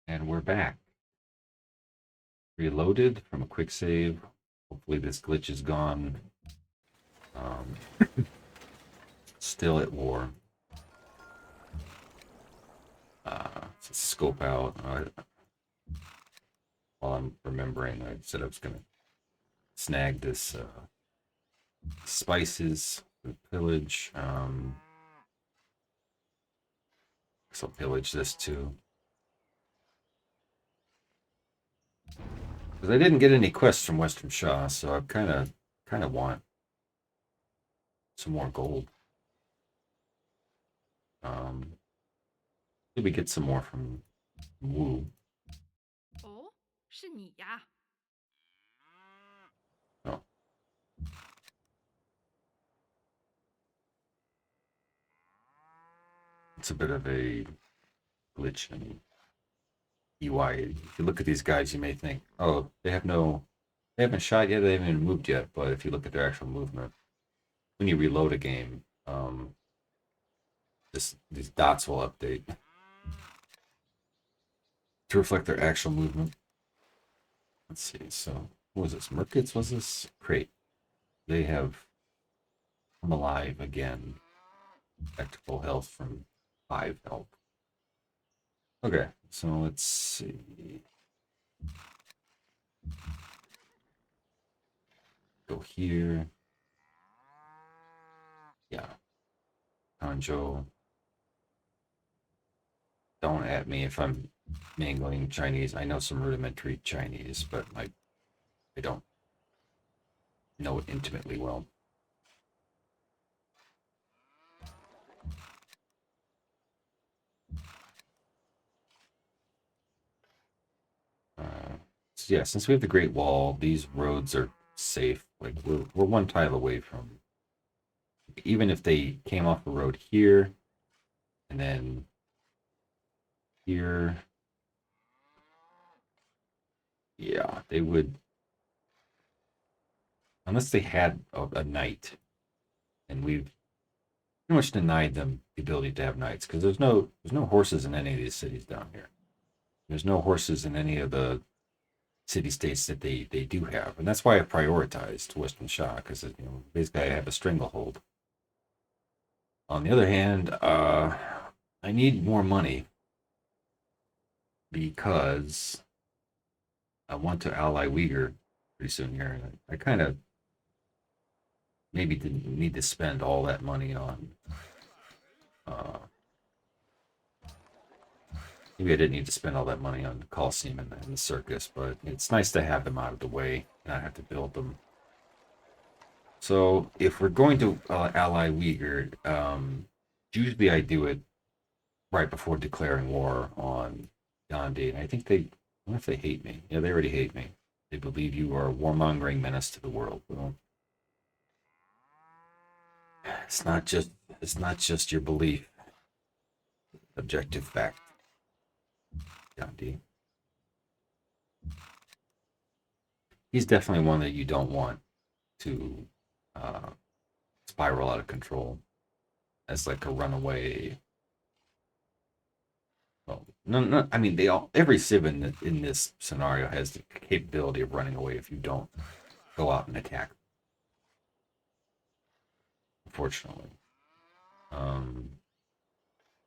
And we're back. Reloaded from a quick save. Hopefully this glitch is gone. Um, Still at war. Scope out. While I'm remembering, I said I was going to snag this spices for pillage. So I'll pillage this too. Because I didn't get any quests from Western Shaw, so I kind of want some more gold. Maybe get some more from Wu. 哦，是你呀？Oh, it's a bit of a glitch in UI. If you look at these guys, you may think, oh, they haven't shot yet, they haven't even moved yet. But if you look at their actual movement, when you reload a game, these dots will update to reflect their actual movement. Let's see. So, what was this? Merkits was this? Crate. They have come alive again. Back to full health from 5 health. Okay, so let's see. Go here. Yeah. Hanzhou. Don't at me if I'm mangling Chinese. I know some rudimentary Chinese, but I don't know it intimately well. So yeah, since we have the Great Wall, these roads are safe. Like we're one tile away from. Even if they came off the road here, and then here, yeah, they would, unless they had a knight, and we've pretty much denied them the ability to have knights because there's no horses in any of these cities down here. There's no horses in any of the city states that they do have, and that's why I prioritized Western Shah because basically I have a stranglehold. On the other hand, I need more money because I want to ally Uyghur pretty soon here. And I kind of maybe didn't need to spend all that money on. Uh, Maybe I didn't need to spend all that money on the Coliseum and the circus, but it's nice to have them out of the way and not have to build them. So if we're going to ally Uyghur, usually I do it right before declaring war on Gandhi, and I think I wonder if they hate me. Yeah, they already hate me. They believe you are a warmongering menace to the world. Well, it's not just it's not just your belief, objective fact, Gandhi. He's definitely one that you don't want to uh, spiral out of control as like a runaway. Well, no, no. I mean, they all every civ in this scenario has the capability of running away if you don't go out and attack. Unfortunately, um,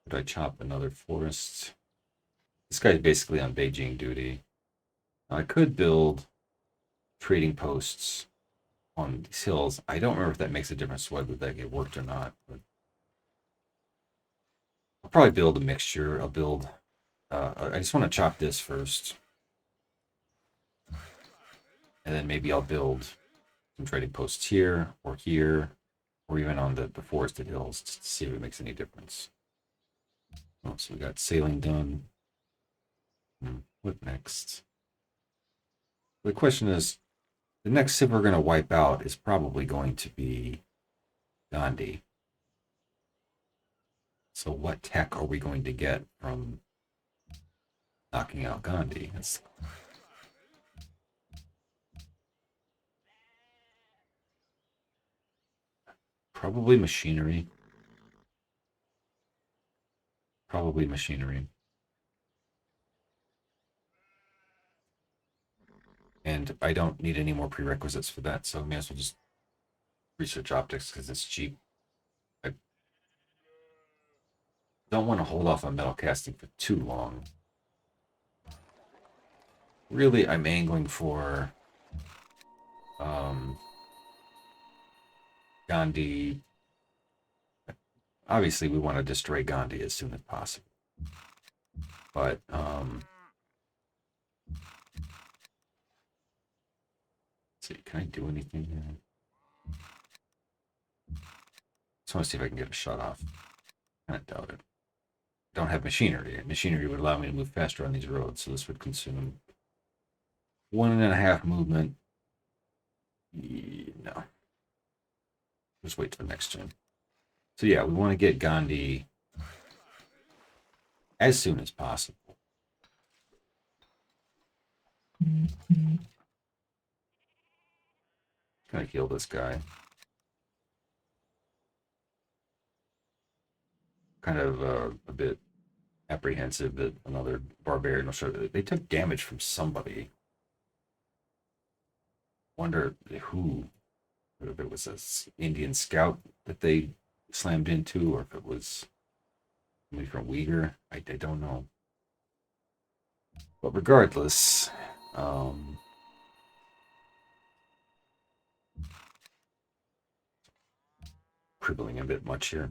could I chop another forest? This guy's basically on Beijing duty. I could build trading posts on these hills. I don't remember if that makes a difference whether that get worked or not, but I'll probably build a mixture. I'll build. I just want to chop this first, and then maybe I'll build some trading posts here, or even on the forested hills to see if it makes any difference. Oh, so we got sailing done. What next? The question is, the next civ we're going to wipe out is probably going to be Gandhi. So what tech are we going to get from knocking out Gandhi? It's probably machinery. Probably machinery. And I don't need any more prerequisites for that, so I may as well just research optics because it's cheap. I don't want to hold off on metal casting for too long. Really, I'm angling for Gandhi. Obviously, we want to destroy Gandhi as soon as possible. But let's see, can I do anything here? Just want to see if I can get a shot off. Kind of doubt it. Don't have machinery. Machinery would allow me to move faster on these roads, so this would consume 1.5 movement. No. Just wait till the next turn. So yeah, we want to get Gandhi as soon as possible. Gonna heal this guy. Kind of a bit apprehensive that another barbarian will show. They took damage from somebody. Wonder who. If it was an Indian scout that they slammed into, or if it was somebody from Uyghur. I don't know. But regardless, cribbling a bit much here.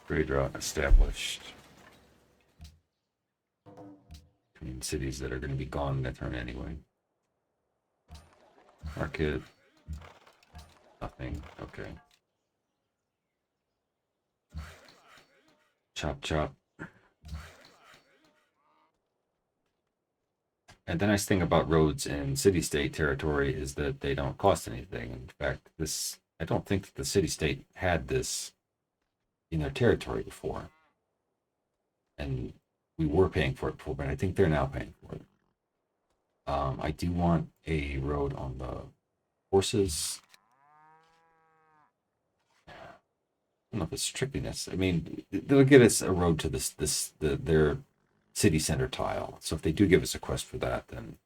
Trade route established between cities that are going to be gone in that turn anyway. Market. Nothing. Okay. Chop, chop. And the nice thing about roads in city-state territory is that they don't cost anything. In fact, I don't think that the city-state had this in their territory before. And we were paying for it before, but I think they're now paying for it. I do want a road on the horses. I don't know if it's strictly necessary. I mean, they'll get us a road to their city center tile. So if they do give us a quest for that, then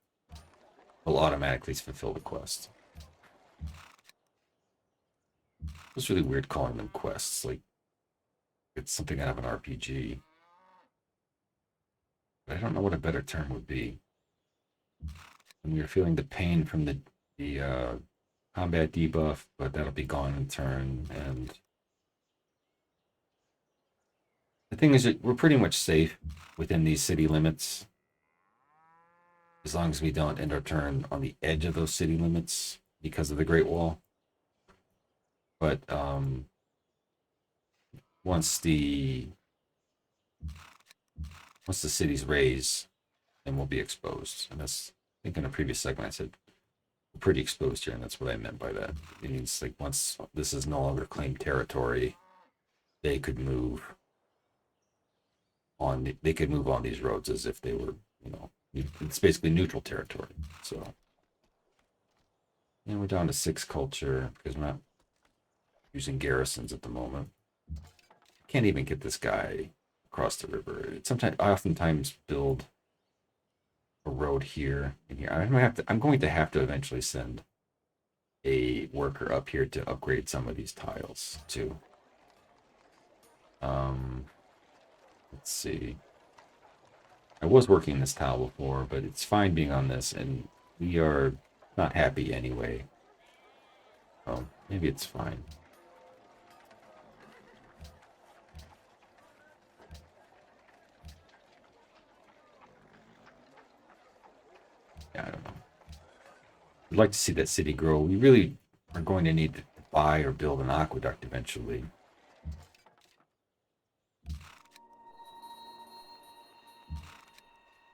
we'll automatically fulfill the quest. It's really weird calling them quests. Like it's something out of an RPG. But I don't know what a better term would be. When we are feeling the pain from the combat debuff, but that'll be gone in turn. And the thing is that we're pretty much safe within these city limits. As long as we don't end our turn on the edge of those city limits because of the Great Wall. But once the cities raise, then we'll be exposed. And that's, I think in a previous segment I said we're pretty exposed here, and that's what I meant by that. It means like once this is no longer claimed territory, they could move on. They could move on these roads as if they were, it's basically neutral territory. So, and we're down to 6 culture because we're not using garrisons at the moment. Can't even get this guy across the river. I oftentimes build a road here and here. I'm going to have to eventually send a worker up here to upgrade some of these tiles too. Let's see. I was working this tile before, but it's fine being on this, and we are not happy anyway. Oh, maybe it's fine. Yeah, I don't know. I'd like to see that city grow. We really are going to need to buy or build an aqueduct eventually.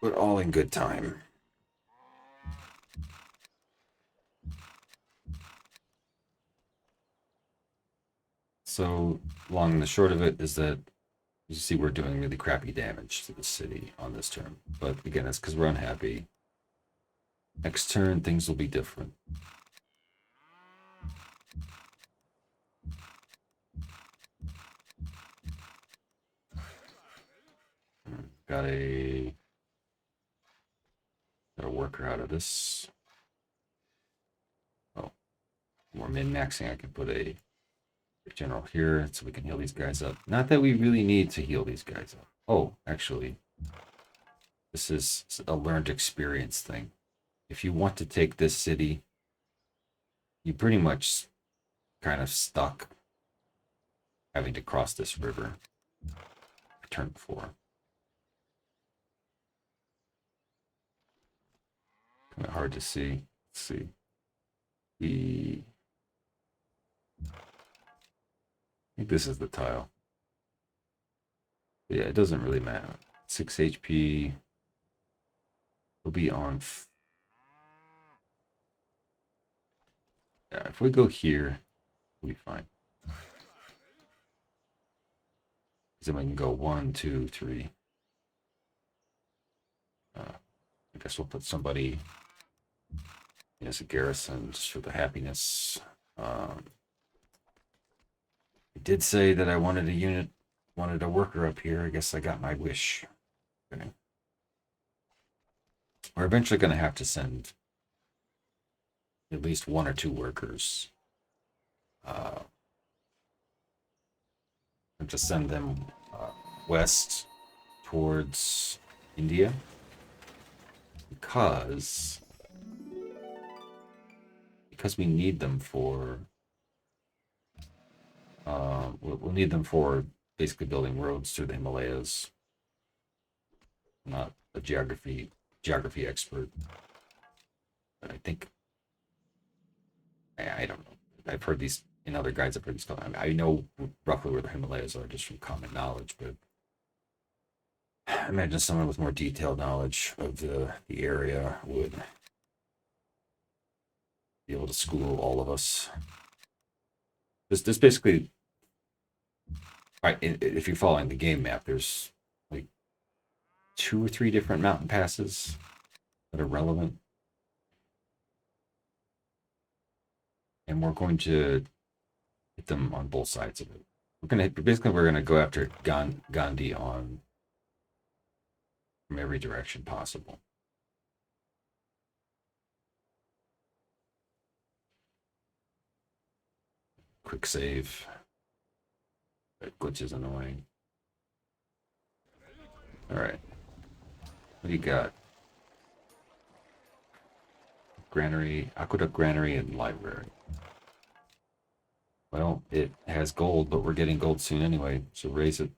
But all in good time. So, long and the short of it is that you see we're doing really crappy damage to the city on this turn. But again, that's because we're unhappy. Next turn, things will be different. got a worker out of this. Oh, we're min-maxing. I can put a general here so we can heal these guys up. Not that we really need to heal these guys up. Oh, actually, this is a learned experience thing. If you want to take this city, you pretty much kind of stuck having to cross this river. Turn 4. Kind of hard to see. Let's see. I think this is the tile. But yeah, it doesn't really matter. 6 HP. We'll be on. Yeah, if we go here, we'll be fine. Then we can go 1, 2, 3. I guess we'll put somebody as a garrison just for the happiness. I did say that I wanted a unit, wanted a worker up here. I guess I got my wish. Okay. We're eventually going to have to send at least 1 or 2 workers. And to send them west towards India. Because we need them for we'll need them for basically building roads through the Himalayas. I'm not a geography expert, but I think I don't know. I've heard these in other guides. I've heard these. I know roughly where the Himalayas are just from common knowledge, but I imagine someone with more detailed knowledge of the area would be able to school all of us. This basically, right? If you're following the game map, there's like 2 or 3 different mountain passes that are relevant, and we're going to hit them on both sides of it. We're gonna go after Gandhi on from every direction possible. Quick save. That glitch is annoying. All right. What do you got? Granary, aqueduct, granary, and library. Well, it has gold, but we're getting gold soon anyway, so raise it.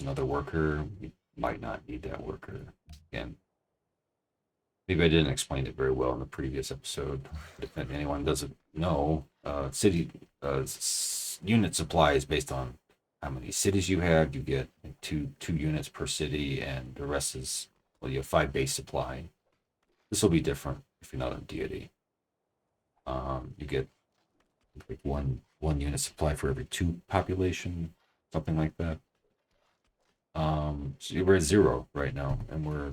Another worker. We might not need that worker again. Maybe I didn't explain it very well in the previous episode. If anyone doesn't know, city unit supply is based on how many cities you have. You get two units per city, and the rest is, well, you have 5 base supply. This will be different if you're not on Deity. You get like one unit supply for every 2 population, something like that. So we're at 0 right now, and we're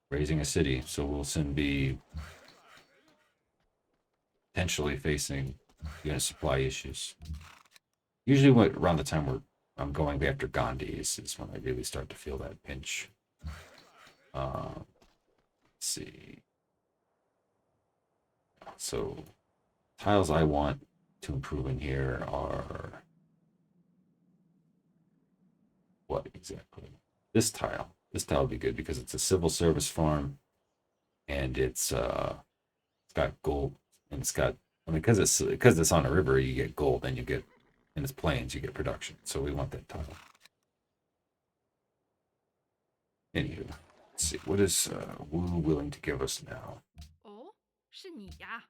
raising a city, so we'll soon be potentially facing unit supply issues. Usually, around the time I'm going after Gandhi is when I really start to feel that pinch. Let's see. So, tiles I want to improve in here are what exactly? This tile. This tile would be good because it's a civil service farm, and it's got gold, and it's got, I mean, because it's on a river, you get gold, and you get, in its plains, you get production. So we want that tile. Anywho, let's see, what is Wu willing to give us now? 哦，是你呀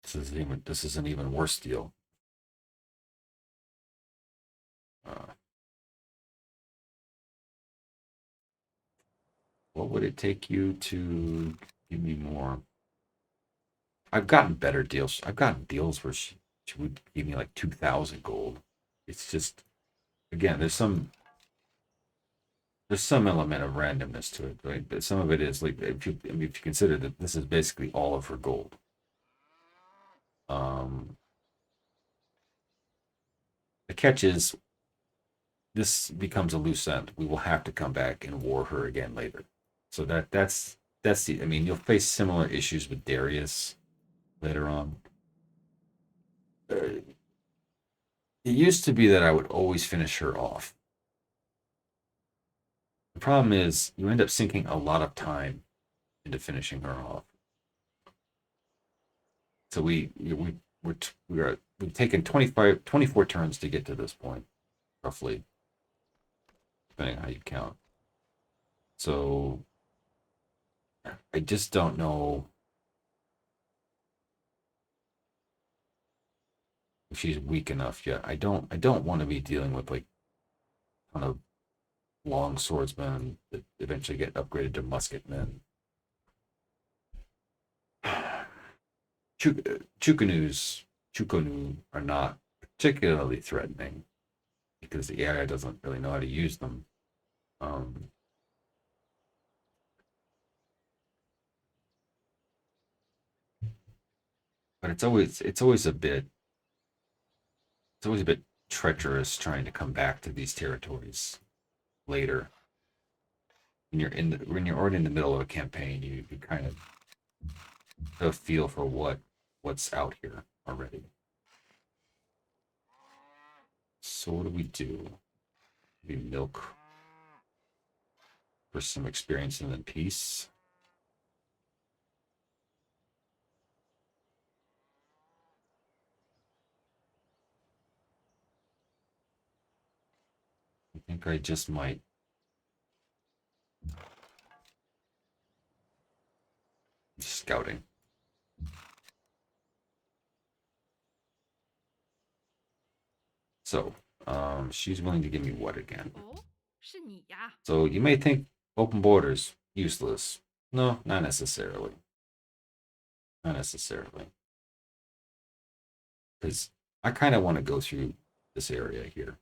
！This is an even worse deal. What would it take you to give me more? I've gotten better deals. I've gotten deals where she would give me like 2,000 gold. It's just, again, there's some there's some element of randomness to it, right? But some of it is like if you consider that this is basically all of her gold. Um, the catch is this becomes a loose end. We will have to come back and war her again later. So that's the. I mean, you'll face similar issues with Darius later on. It used to be that I would always finish her off. The problem is you end up sinking a lot of time into finishing her off. So we've taken 24 turns to get to this point, roughly, depending on how you count. So I just don't know if she's weak enough yet. I don't want to be dealing with like kind of long swordsmen that eventually get upgraded to musketmen. Chukonu are not particularly threatening because the AI doesn't really know how to use them. Um, but it's always a bit treacherous trying to come back to these territories later. When you're already in the middle of a campaign, you kind of have a feel for what's out here already. So what do we do? We milk for some experience and then peace. I think I just might be scouting. So, she's willing to give me what again? 哦，是你呀。So you may think open borders useless. No, not necessarily. Not necessarily. Because I kind of want to go through this area here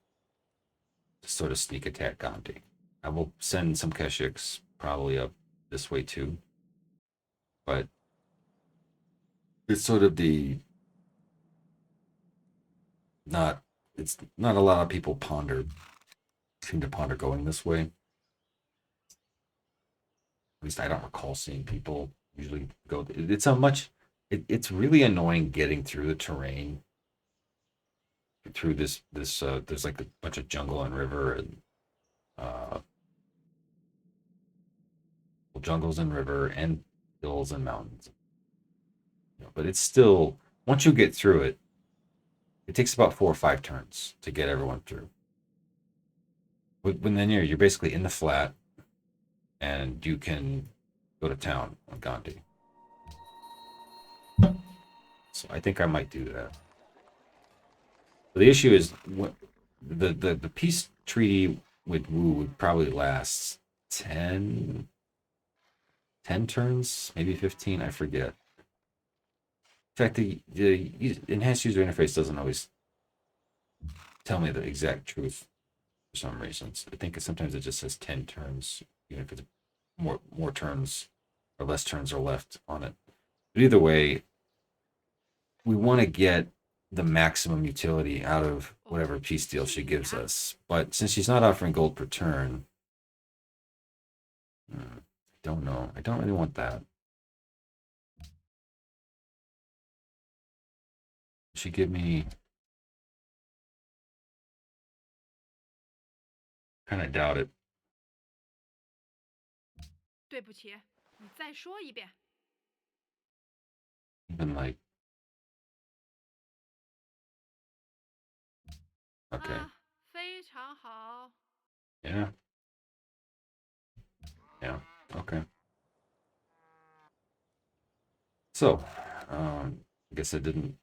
to sort of sneak attack Gandhi. I will send some Keshiks probably up this way too, but it's sort of the not. It's not a lot of people seem to ponder going this way. At least I don't recall seeing people usually go. It's a much. It's really annoying getting through the terrain through this. There's like a bunch of jungle and river and uh, jungles and river and hills and mountains. But it's still once you get through it, it takes about 4 or 5 turns to get everyone through. When then you're basically in the flat, and you can go to town on Gandhi. So I think I might do that. But the issue is the peace treaty with Wu would probably last 10, 10 turns, maybe 15. I forget. In fact, the enhanced user interface doesn't always tell me the exact truth for some reasons. I think sometimes it just says 10 turns, even if it's more turns or less turns are left on it. But either way, we want to get the maximum utility out of whatever peace deal she gives us. But since she's not offering gold per turn, I don't know. I don't really want that. She give me kind of doubt it. 对不起，你再说一遍。Even like okay. 啊，非常好。Yeah. Yeah. Okay. So, I guess I didn't.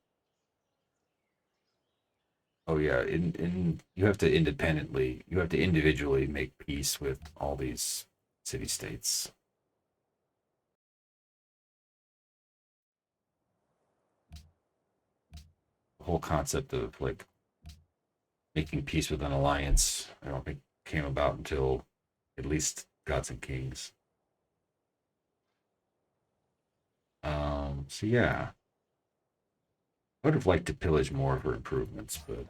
Oh yeah, in you have to individually make peace with all these city states. The whole concept of like making peace with an alliance, I don't think came about until At least gods and kings. So yeah, I would have liked to pillage more for improvements, but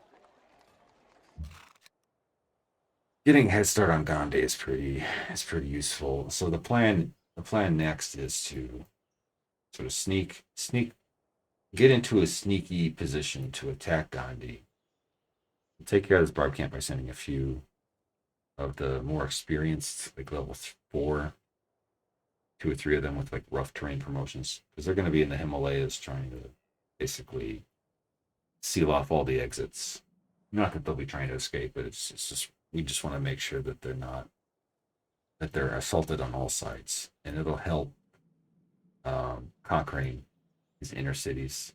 getting a head start on Gandhi is pretty useful. So the plan next is to sort of get into a sneaky position to attack Gandhi. Take care of this barb camp by sending a few of the more experienced, like level 4, 2 or 3 of them with like rough terrain promotions, because they're going to be in the Himalayas trying to basically seal off all the exits. Not that they'll be trying to escape, but it's just we just want to make sure that they're assaulted on all sides, and it'll help conquering these inner cities.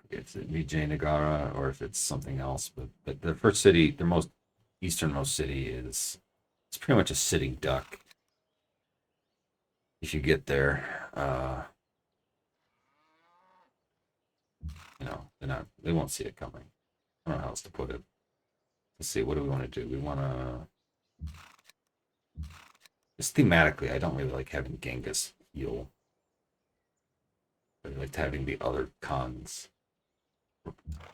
It's Vijayanagar or if it's something else, but the first city, the most easternmost city, is it's pretty much a sitting duck. If you get there, they won't see it coming. I don't know how else to put it. Let's see, what do we want to do? We want to just thematically, I don't really like having Genghis heal. I like having the other Khans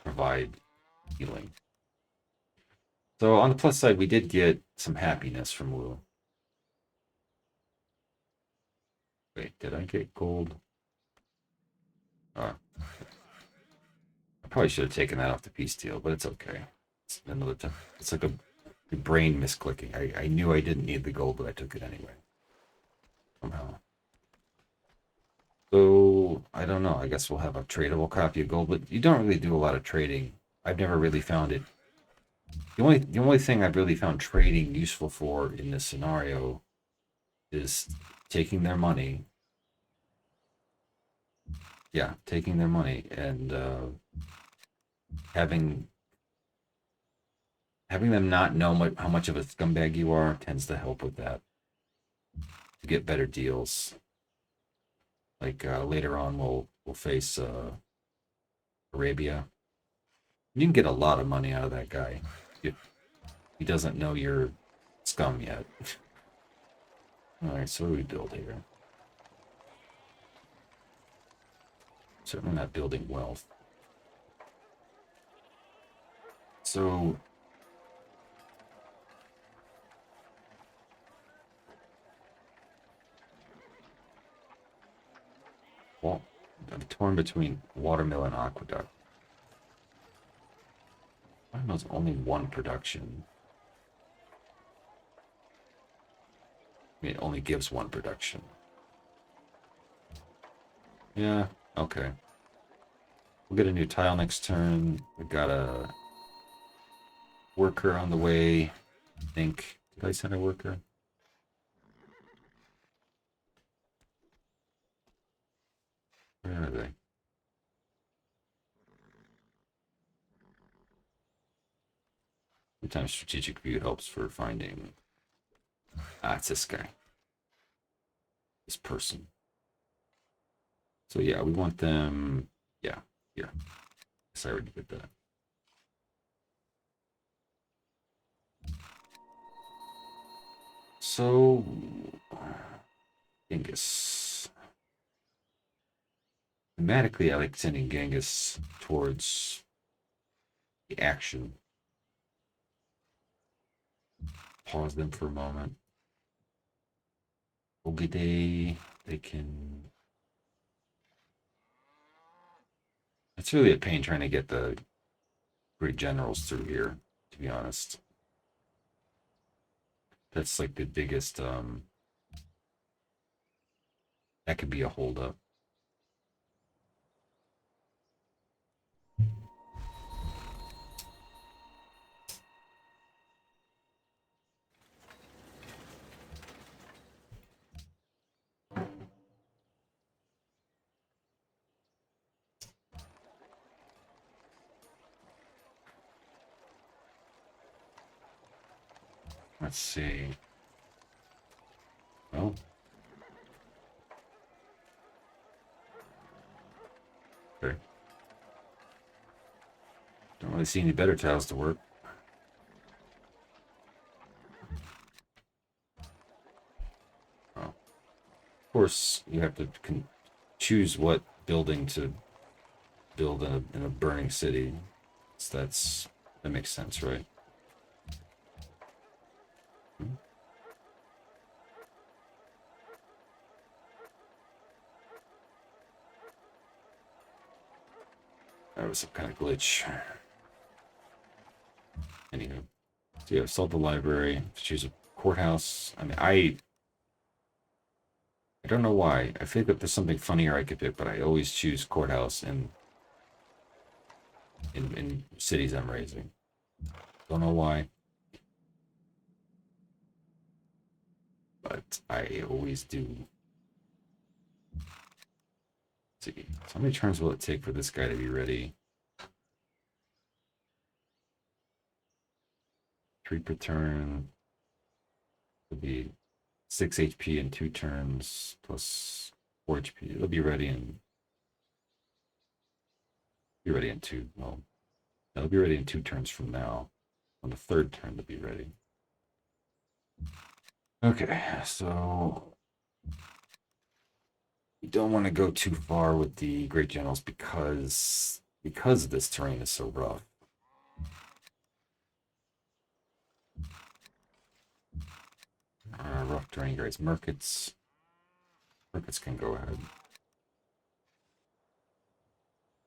provide healing. So on the plus side, we did get some happiness from Wu. Wait, did I get gold? I probably should have taken that off the peace deal, but it's okay. It's another time. It's like a brain misclicking. I knew I didn't need the gold, but I took it anyway. Somehow. So I don't know. I guess we'll have a tradable copy of gold, but you don't really do a lot of trading. I've never really found it. The only thing I've really found trading useful for in this scenario is taking their money. Yeah, taking their money and having them not know how much of a scumbag you are tends to help with that. To get better deals. Like later on, we'll face Arabia. You can get a lot of money out of that guy. He doesn't know you're scum yet. All right, so what do we build here? Certainly not building wealth. So well, I'm torn between watermill and aqueduct. Watermill's only one production. I mean, it only gives one production. Yeah, okay. We'll get a new tile next turn. We got a worker on the way. I think. Did I send a worker? Where are they? Sometimes strategic view helps for finding. Ah, it's this guy. This person. So yeah, we want them. Yeah, here. Guess I already did that. So, Genghis. Thematically, I like sending Genghis towards the action. Pause them for a moment. Ogide, they can. It's really a pain trying to get the great generals through here, to be honest. That's like the biggest. That could be a holdup. Let's see. Oh. Okay. Don't really see any better tiles to work. course, you have to choose what building to build in a burning city. So that makes sense, right? That was some kind of glitch. Anywho, so yeah, assault the library. Choose a courthouse. I mean, I don't know why. I feel like there's something funnier I could pick, but I always choose courthouse in cities I'm raising. Don't know why, but I always do. Let's see, so how many turns will it take for this guy to be ready? 3 per turn. It'll be 6 HP in 2 turns plus 4 HP. It'll be ready in 2. Well, it'll be ready in 2 turns from now. On the 3rd turn, to be ready. Okay, so you don't want to go too far with the Great Generals because this terrain is so rough. Rough terrain, guys. Merkits can go ahead.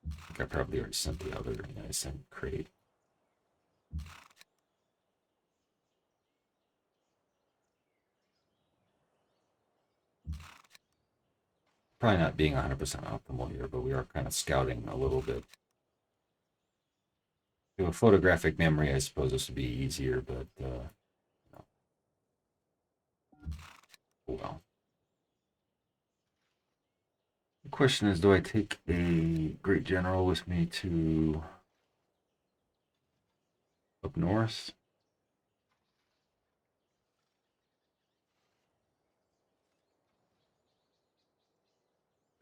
I think I probably already sent the other. Yeah, I sent crate. Probably not being 100% optimal here, but we are kind of scouting a little bit. With photographic memory, I suppose this would be easier, but no. Oh well. The question is, do I take a Great General with me to up north?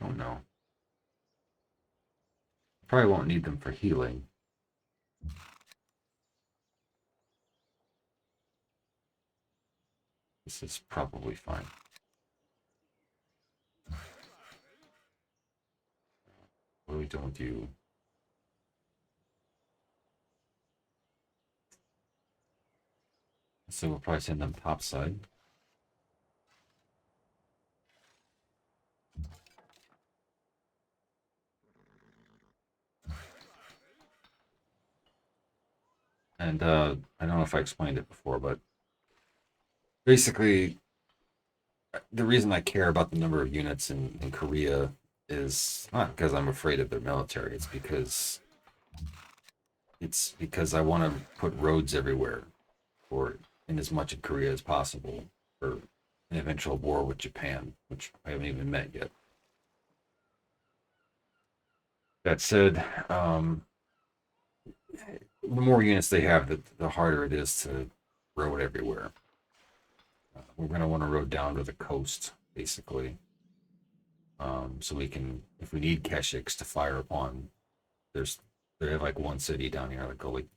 Don't know. Probably won't need them for healing. This is probably fine. What are we doing with you? So we'll probably send them topside. And I don't know if I explained it before, but basically, the reason I care about the number of units in Korea is not because I'm afraid of their military. It's because I want to put roads everywhere, or in as much of Korea as possible, for an eventual war with Japan, which I haven't even met yet. That said, the more units they have, the harder it is to road everywhere. We're going to want to road down to the coast, basically. So we can, if we need Keshiks to fire upon, they have like one city down here, like go like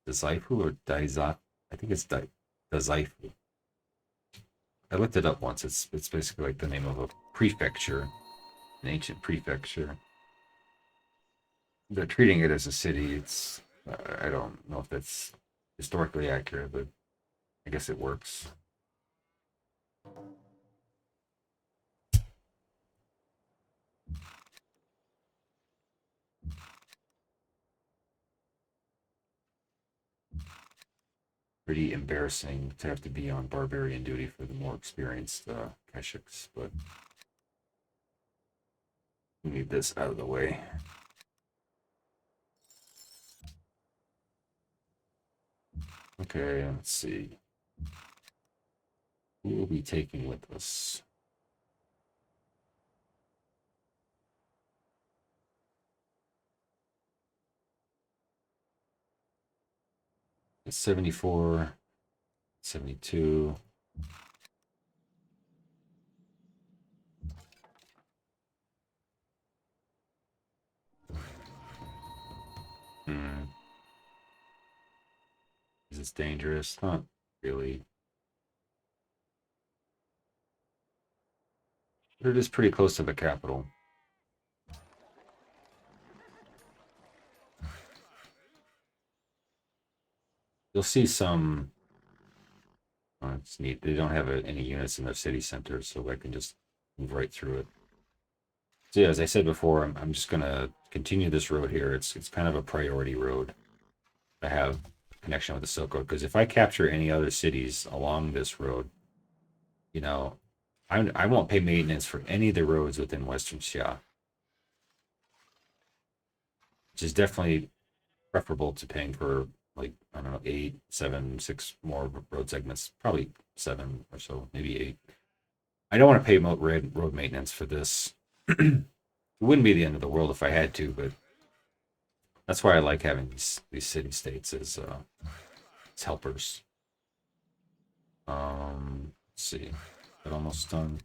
Dazaifu or Daizat. I think it's Dazaifu. I looked it up once. It's basically like the name of a prefecture, an ancient prefecture. They're treating it as a city. It's I don't know if that's historically accurate, but I guess it works. Pretty embarrassing to have to be on barbarian duty for the more experienced Keshiks, but we need this out of the way. Okay, let's see. Who will be taking with us? It's 74, 72. Hmm. Is this dangerous? Not really. But it is pretty close to the capital. You'll see some. Oh, it's neat. They don't have any units in their city center, so I can just move right through it. So yeah, as I said before, I'm just gonna continue this road here. It's kind of a priority road to have connection with the Silk Road, because if I capture any other cities along this road, you know, I won't pay maintenance for any of the roads within Western Xia, which is definitely preferable to paying for, like, I don't know, 8, 7, 6 more road segments, probably 7 or so, maybe 8. I don't want to pay road maintenance for this. It wouldn't be the end of the world if I had to, but that's why I like having these city states as helpers. Let's see, that almost done.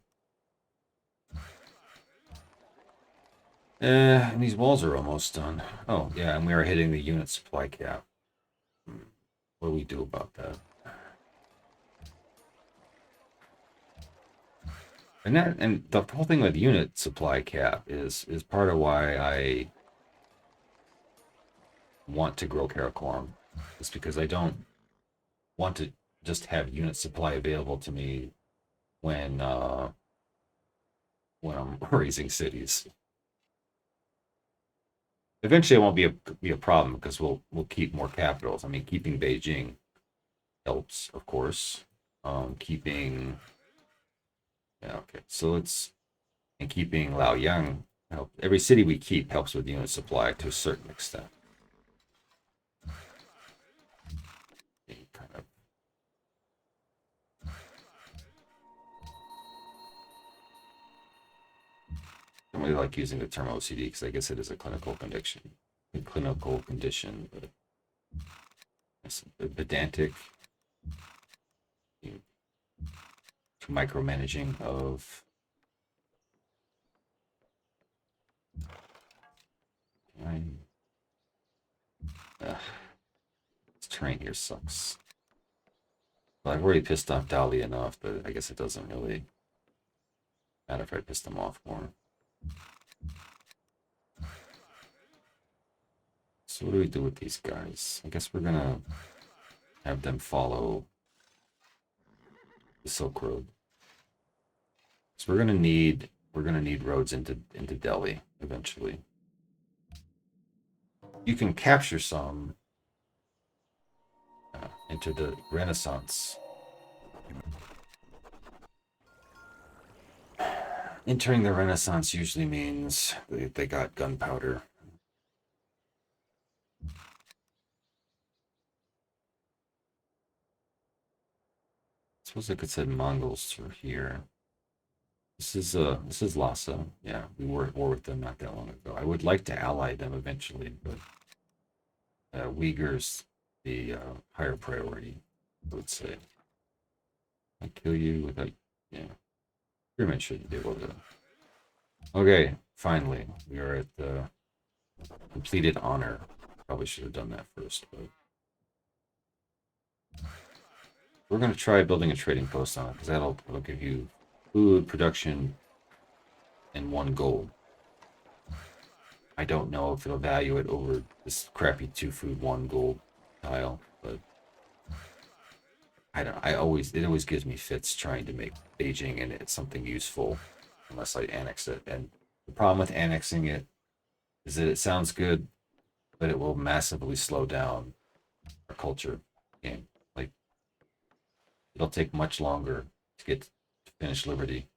And these walls are almost done. Oh yeah, and we are hitting the unit supply cap. What do we do about that? And the whole thing with unit supply cap is part of why I want to grow Karakoram. It's because I don't want to just have unit supply available to me when I'm raising cities. Eventually, it won't be a problem because we'll keep more capitals. I mean, keeping Beijing helps, of course. Keeping Yeah, okay. So let's and keeping Laoyang help. Every city we keep helps with unit supply to a certain extent. Kind of. I don't really like using the term OCD because I guess it is a clinical condition. But it's pedantic, you know, micromanaging of. This terrain here sucks. Well, I've already pissed off Dali enough, but I guess it doesn't really matter if I piss them off more. So what do we do with these guys? I guess we're gonna have them follow the Silk Road. So we're gonna need roads into Delhi eventually. You can capture some, into the Renaissance. Entering the Renaissance usually means they got gunpowder. I suppose I could send Mongols through here. This is Lhasa. Yeah, we were at war with them not that long ago. I would like to ally them eventually, but Uyghurs the higher priority, I would say. I kill you without, yeah. Pretty much shouldn't be able to. Okay, finally, we are at the completed honor. Probably should have done that first, but we're gonna try building a trading post on it because that'll give you food production and 1 gold. I don't know if it'll value it over this crappy 2 food 1 gold tile, but it always gives me fits trying to make Beijing and it's something useful unless I annex it. And the problem with annexing it is that it sounds good, but it will massively slow down our culture game. Like, it'll take much longer to get to finish liberty,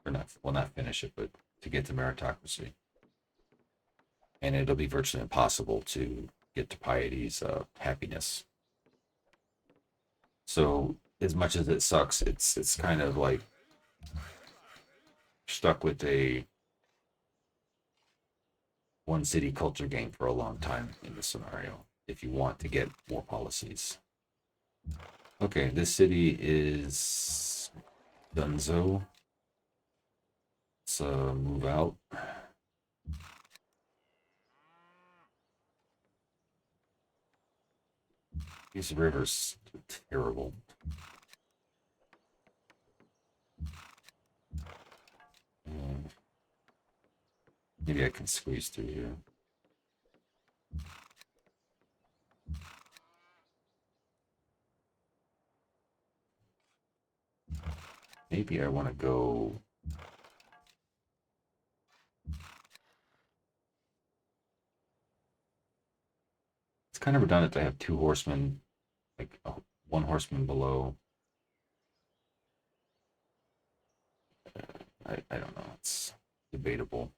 or not finish it, but to get to meritocracy, and it'll be virtually impossible to get to piety's happiness. So as much as it sucks, it's kind of like stuck with a 1 city culture game for a long time in this scenario if you want to get more policies. Okay, this city is Dunzo. Let's move out. These rivers are terrible. Maybe I can squeeze through here. Maybe I want to go. It's kind of redundant to have two horsemen, like one horseman below. I don't know. It's debatable.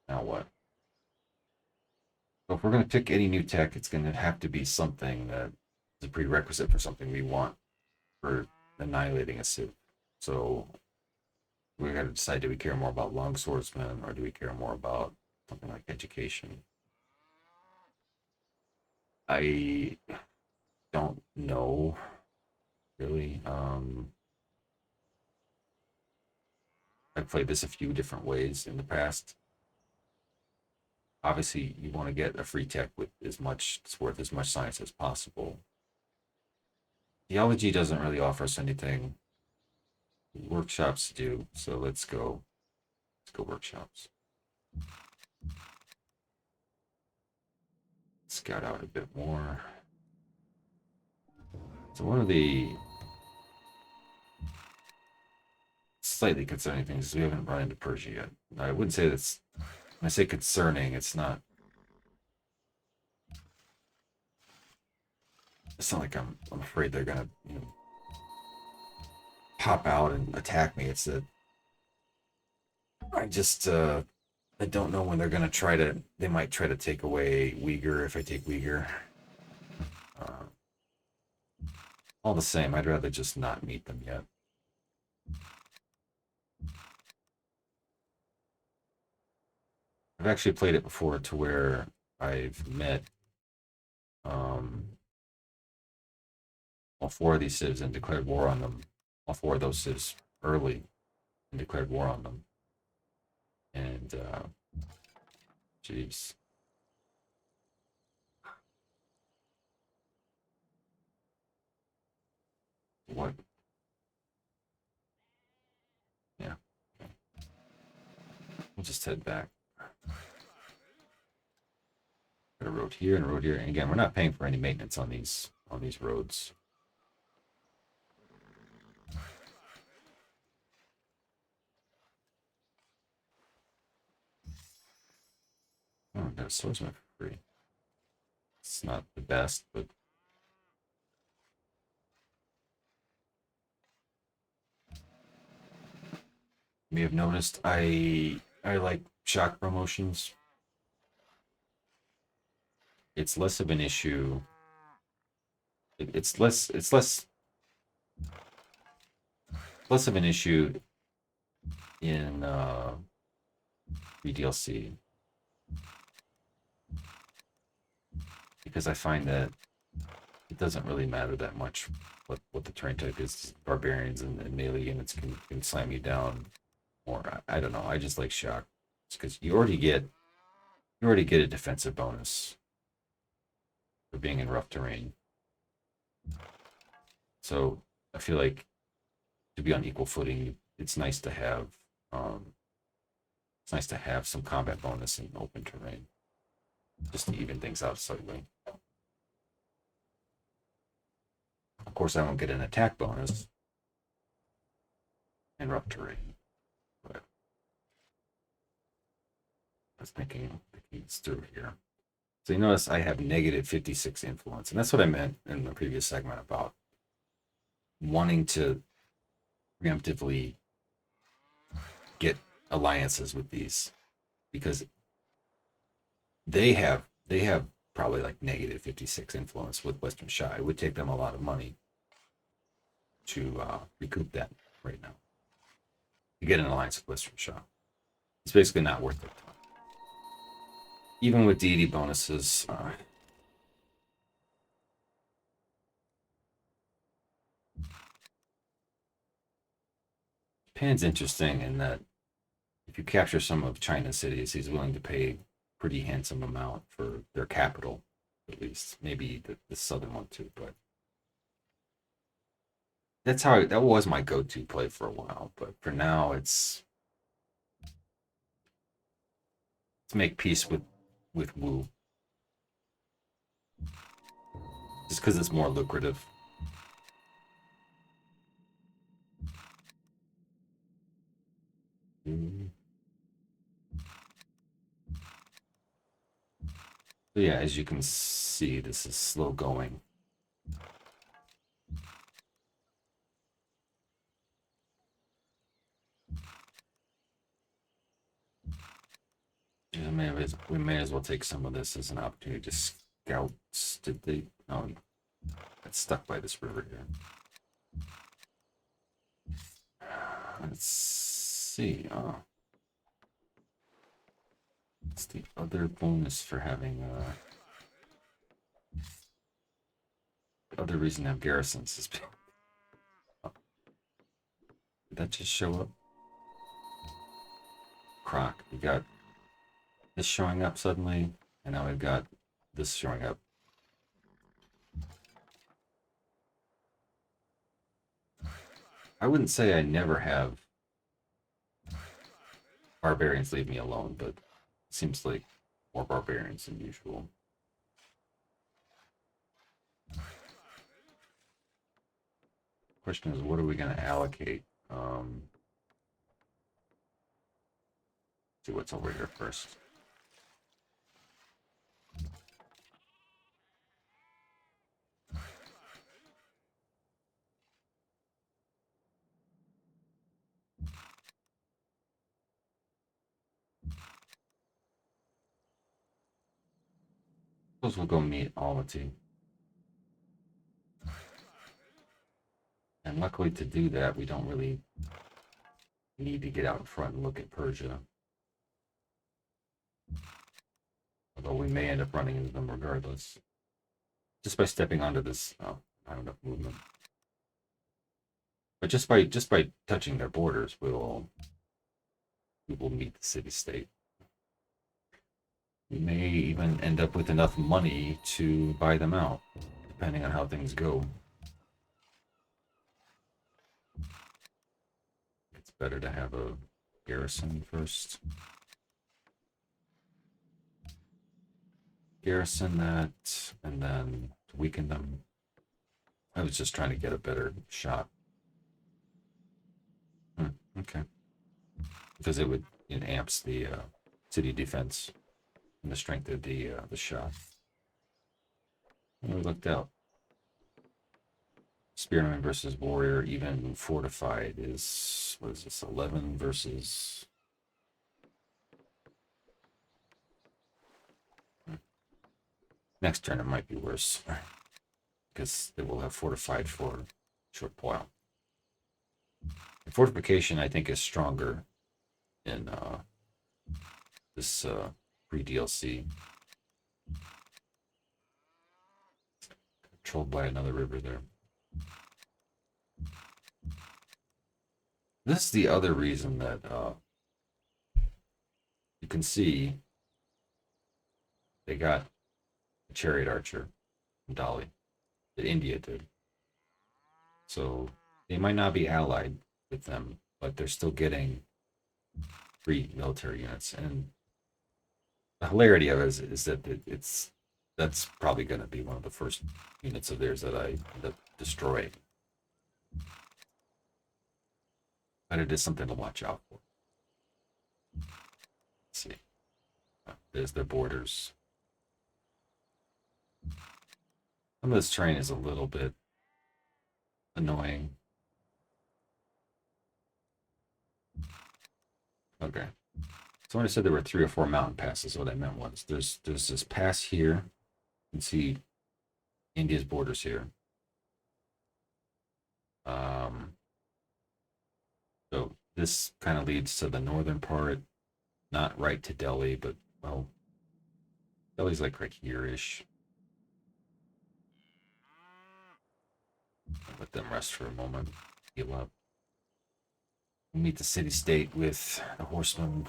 Now what? So if we're going to pick any new tech, it's going to have to be something that is a prerequisite for something we want for annihilating a Civ. So we got to decide: do we care more about longswordsmen, or do we care more about something like education? I don't know really. I've played this a few different ways in the past. Obviously, you want to get a free tech with as much, it's worth as much science as possible. Theology doesn't really offer us anything. Workshops do, so let's go. Let's go workshops. Scout out a bit more. So one of the slightly concerning things is we haven't run into Persia yet. I wouldn't say that's, when I say concerning, it's not like I'm afraid they're gonna, pop out and attack me. It's that I just I don't know when they're gonna try to. They might try to take away Uyghur if I take Uyghur. Uh, all the same, I'd rather just not meet them yet. I've actually played it before to where I've met all four of these civs and declared war on them. All four of those civs early and declared war on them. And jeez. What? Yeah. We'll just head back. Got a road here and a road here. And again, we're not paying for any maintenance on these roads. Oh, got a swordsman for free. It's not the best, but you may have noticed I like shock promotions. It's less of an issue. It's less of an issue in VDLC because I find that it doesn't really matter that much what the terrain type is. Barbarians and melee units can slam you down. Or I don't know. I just like shock because you already get a defensive bonus for being in rough terrain. So I feel like to be on equal footing, it's nice to have some combat bonus in open terrain, just to even things out slightly. Of course, I won't get an attack bonus in rough terrain, but I was thinking this through here. So you notice I have negative 56 influence, and that's what I meant in the previous segment about wanting to preemptively get alliances with these because they have probably like negative 56 influence with Western Shah. It would take them a lot of money to recoup that right now to get an alliance with Western Shah. It's basically not worth it. Even with deity bonuses, Japan's interesting in that if you capture some of China's cities, he's willing to pay a pretty handsome amount for their capital, at least. Maybe the southern one too, but that was my go-to play for a while, but for now it's to make peace with Wu, just because it's more lucrative. So yeah, as you can see, this is slow going. Yeah, we may as well take some of this as an opportunity to scout. Did they? Oh, it's stuck by this river here. Let's see. What's the other bonus for having the other reason to have garrisons is oh, did that just show up? Croc. We got this showing up suddenly, and now we've got this showing up. I wouldn't say I never have barbarians leave me alone, but it seems like more barbarians than usual. Question is, what are we going to allocate? See what's over here first. Suppose we'll go meet Almaty. And luckily to do that, we don't really need to get out in front and look at Persia. Although we may end up running into them regardless. Just by stepping onto this, oh, not enough movement. But just by touching their borders, we will meet the city-state. We may even end up with enough money to buy them out, depending on how things go. It's better to have a garrison first. Garrison that, and then weaken them. I was just trying to get a better shot. Okay. Because it amps the city defense and the strength of the shot. And we looked out. Spearman versus warrior, even fortified is, what is this, 11 versus... Next turn it might be worse. Because they will have fortified for a short while. The fortification, I think, is stronger in this pre-DLC. Controlled by another river there. This is the other reason that you can see they got a chariot archer from Dolly that India did. So they might not be allied with them, but they're still getting free military units. And the hilarity of it is that that's probably going to be one of the first units of theirs that I end up destroying. But it is something to watch out for. Let's see. There's their borders. Some of this terrain is a little bit annoying. Okay. So when I said there were 3 or 4 mountain passes, what I meant was there's this pass here. You can see India's borders here. So this kind of leads to the northern part, not right to Delhi, but well, Delhi's like right here-ish. Let them rest for a moment, heal up. We'll meet the city-state with the horsemen,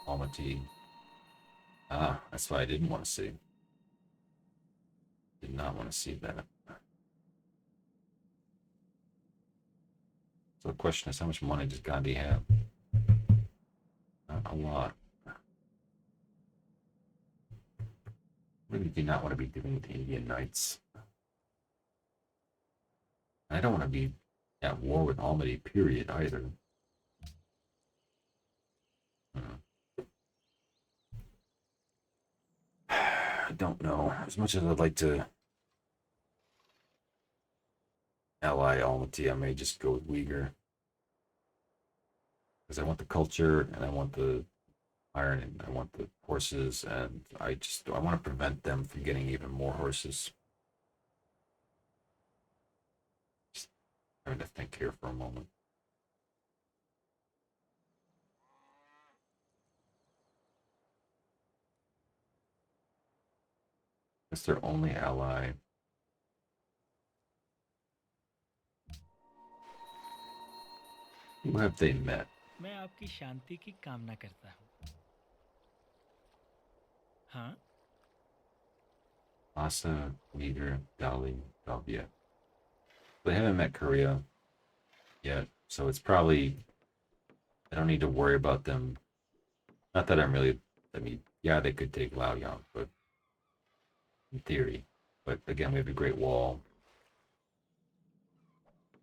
Almaty. Ah, that's what I didn't want to see. Did not want to see that. So the question is, how much money does Gandhi have? Not a lot. Really do not want to be dealing with Indian knights. I don't want to be at war with Almaty, period, either. I don't know. As much as I'd like to ally Almaty, I may just go with Uyghur. Because I want the culture, and I want the iron, and I want the horses, and I want to prevent them from getting even more horses. Just trying to think here for a moment. It's their only ally. Who have they met? मैं आपकी शांति की कामना करता हूँ। हाँ? Lhasa, Uyghur, Dali, Dalbia. They haven't met Korea yet, so it's probably I don't need to worry about them. Not that I'm really. I mean, yeah, they could take Laoyang, but in theory. But again, we have a Great Wall.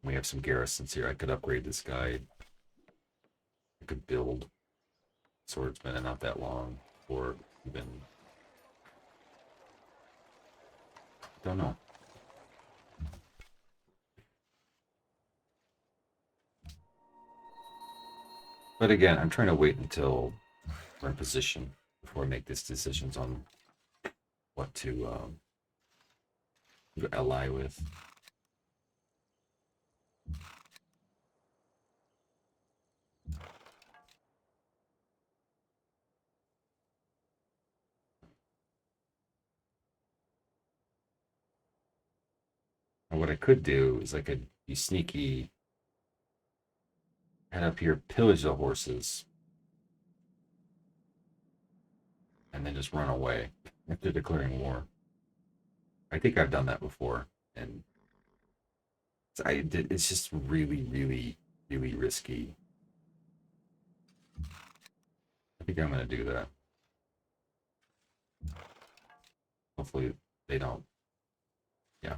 We have some garrisons here. I could upgrade this guy. I could build swordsmen and not that long, or even don't know. But again, I'm trying to wait until we're in position before I make these decisions on what to ally with. And what I could do is I could be sneaky, head up here, pillage the horses, and then just run away after declaring war. I think I've done that before, and it's just really, really, really risky. I think I'm going to do that. Hopefully they don't. Yeah.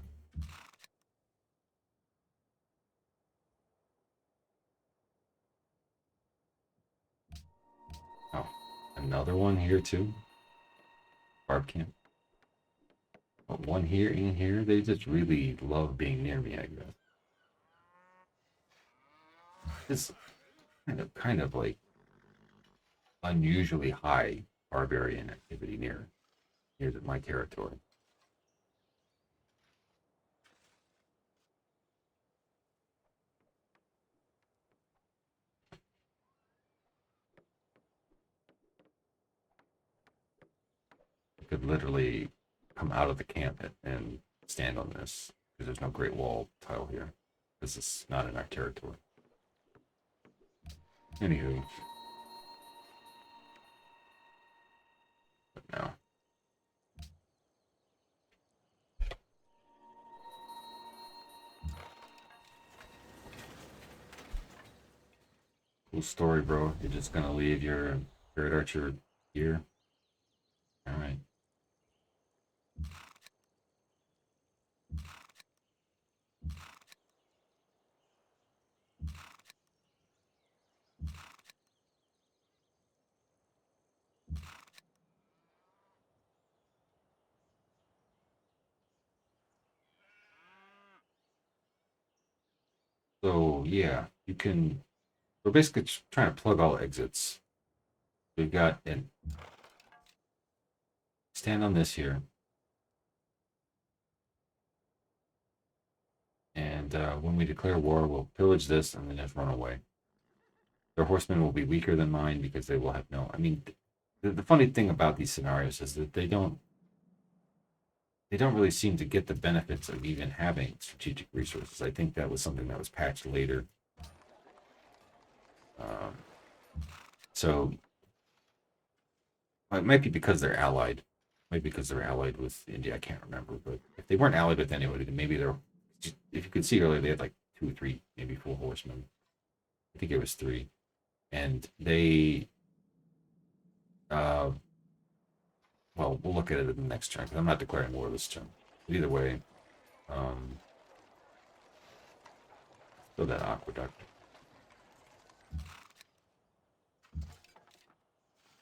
Oh, another one here too. Barb camp. But one here in here. They just really love being near me, I guess. It's kind of like unusually high barbarian activity near my territory. I could literally come out of the camp and stand on this because there's no Great Wall tile here. This is not in our territory. Anywho. But no. Cool story, bro. You're just gonna leave your Spirit Archer here? Alright. So yeah, you can. We're basically trying to plug all exits. We've got an stand on this here, and when we declare war, we'll pillage this and then just run away. Their horsemen will be weaker than mine because they will have no. I mean, the funny thing about these scenarios is that they don't really seem to get the benefits of even having strategic resources. I think that was something that was patched later. So it might be because they're allied. Maybe because they're allied with India. I can't remember. But if they weren't allied with anybody, then maybe they're. If you could see earlier, they had like 2 or 3, maybe 4 horsemen. I think it was 3. And they, well, we'll look at it in the next turn, because I'm not declaring war this turn. But either way, build that aqueduct.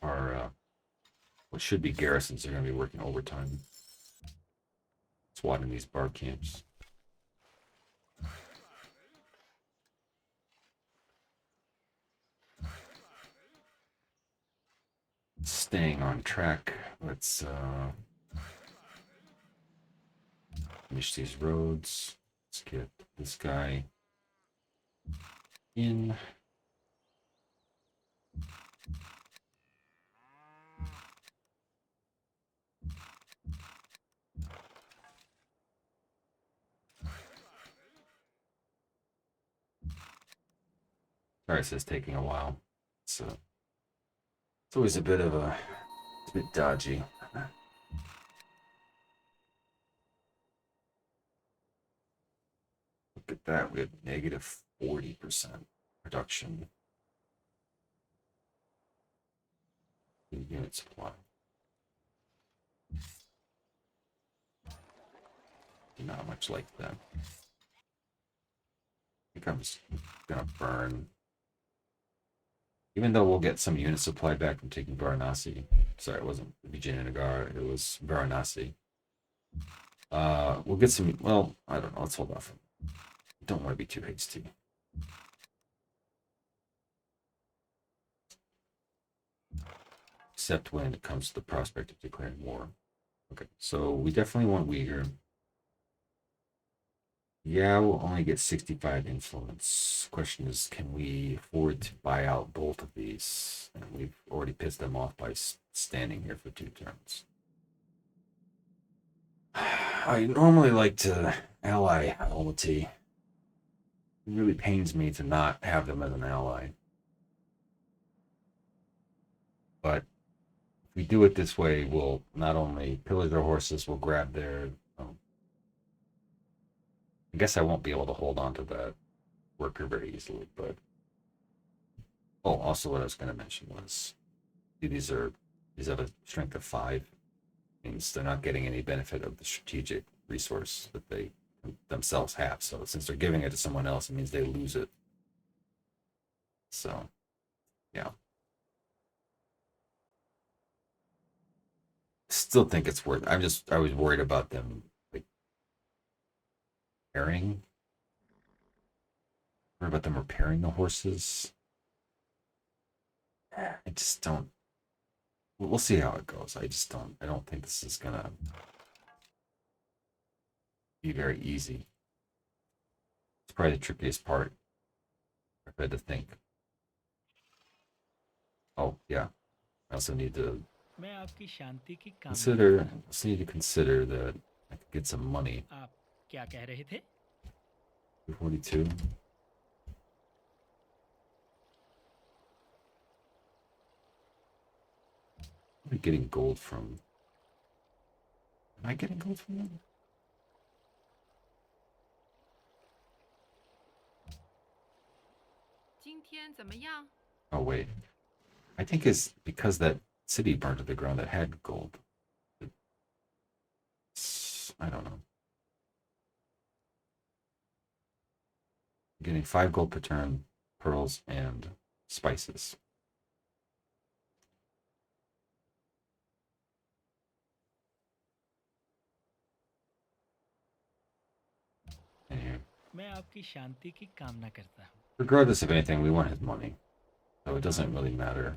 Our, what should be garrisons are going to be working overtime. Swatting these bar camps. Staying on track. Let's finish these roads. Let's get this guy in. Sorry, this is taking a while. So it's always a bit of a bit dodgy. Look at that. We had negative 40% production in unit supply. Not much like that. I think I'm just gonna burn. Even though we'll get some unit supply back from taking Varanasi. Sorry, it wasn't Vijayanagar, it was Varanasi. We'll get some, well, I don't know, let's hold off. Don't want to be too hasty. Except when it comes to the prospect of declaring war. Okay, so we definitely want Uyghur. Yeah, we'll only get 65 influence. Question is, can we afford to buy out both of these? And we've already pissed them off by standing here for 2 turns. I normally like to ally Almaty. It really pains me to not have them as an ally. But if we do it this way, we'll not only pillage their horses, we'll grab their... I guess I won't be able to hold on to that worker very easily, but... Oh, also what I was going to mention was... These have a strength of 5. Means they're not getting any benefit of the strategic resource that they themselves have. So since they're giving it to someone else, it means they lose it. So, yeah. Still think it's worth. I was worried about them like repairing. Worried about them repairing the horses. I just don't. We'll see how it goes. I just don't. I don't think this is gonna be very easy. It's probably the trickiest part. I've had to think. Oh yeah. I also need to मैं आपकी शांति की कामना consider. करता हूँ। Also need to consider that I could get some money. आप क्या कह रहे थे? 242. What am I getting gold from? Am I getting gold from them? Oh wait, I think it's because that city burned to the ground that had gold. I don't know. I'm getting 5 gold per turn, pearls, and spices. Anyway, मैं आपकी शांति की कामना करता हूँ। regardless of anything, we want his money, so it doesn't really matter.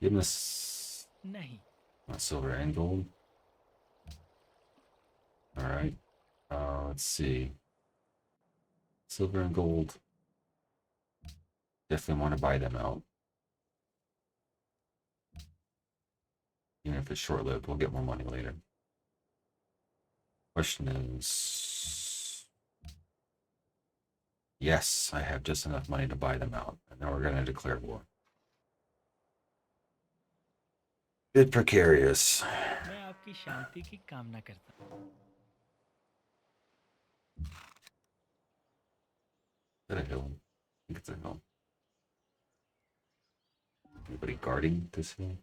Give him this नहीं, silver and gold. All right. Let's see. Silver and gold. Definitely want to buy them out. Even if it's short-lived, we'll get more money later. Question is... Yes, I have just enough money to buy them out. And now we're going to declare war. Bit precarious. मैं आपकी शांति की कामना करता हूँ। that a hill? I think it's a hill. Anybody guarding this hill?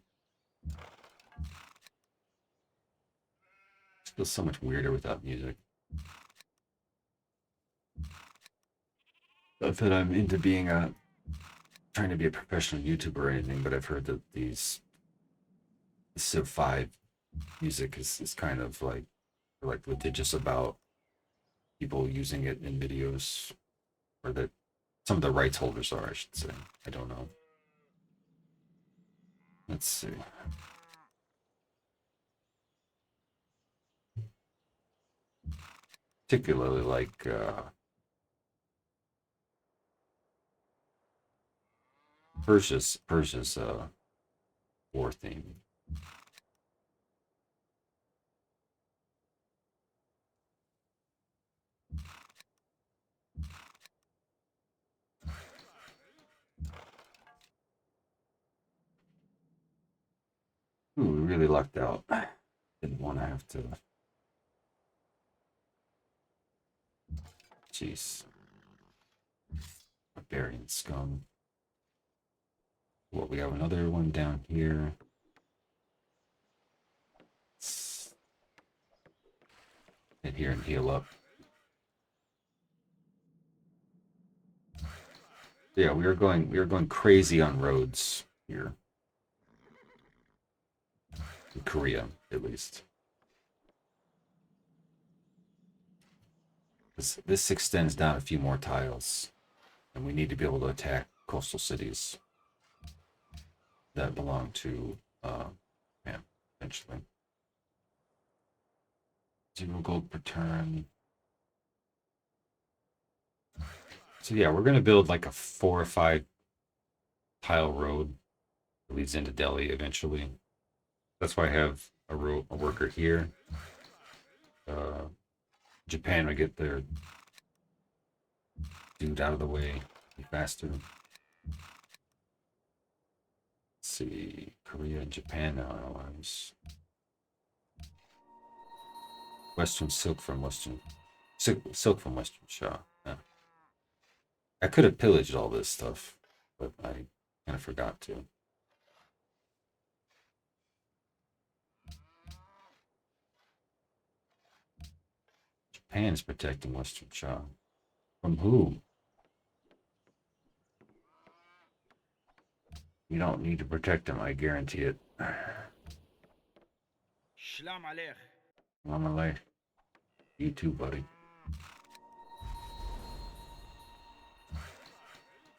It feels so much weirder without music. Not that I'm into being trying to be a professional YouTuber or anything, but I've heard that these Civ 5 music is kind of like litigious about people using it in videos, or that some of the rights holders are, I should say. I don't know. Let's see. Particularly like Persia's war theme. Ooh, we really lucked out. Didn't want to have to. Jeez. Barbarian scum. Well, we have another one down here. Let's hit here and heal up. Yeah, we are going crazy on roads here. In Korea, at least. This extends down a few more tiles, and we need to be able to attack coastal cities that belong to man, eventually. 0 gold per turn. So yeah, we're gonna build like a 4 or 5 tile road that leads into Delhi eventually. That's why I have a worker here. Japan would get their dude out of the way faster. Let's see, Korea and Japan now are allies. Western silk from Western Shah. Yeah. I could have pillaged all this stuff, but I kind of forgot to. Japan is protecting Western Shah. From who? You don't need to protect them, I guarantee it. Shalom aleich. I'm alright. You too, buddy.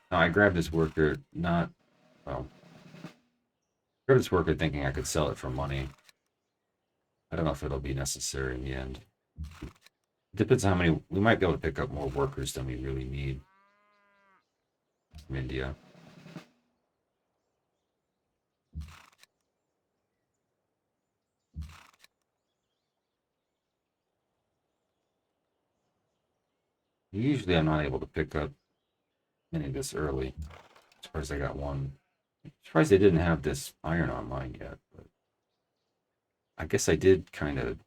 No, I grabbed this worker not, well, grabbed this worker thinking I could sell it for money. I don't know if it'll be necessary in the end. It depends on how many, we might be able to pick up more workers than we really need from India. Usually I'm not able to pick up any this early. I'm surprised I got one. I'm surprised they didn't have this iron on mine yet, but I guess I did kind of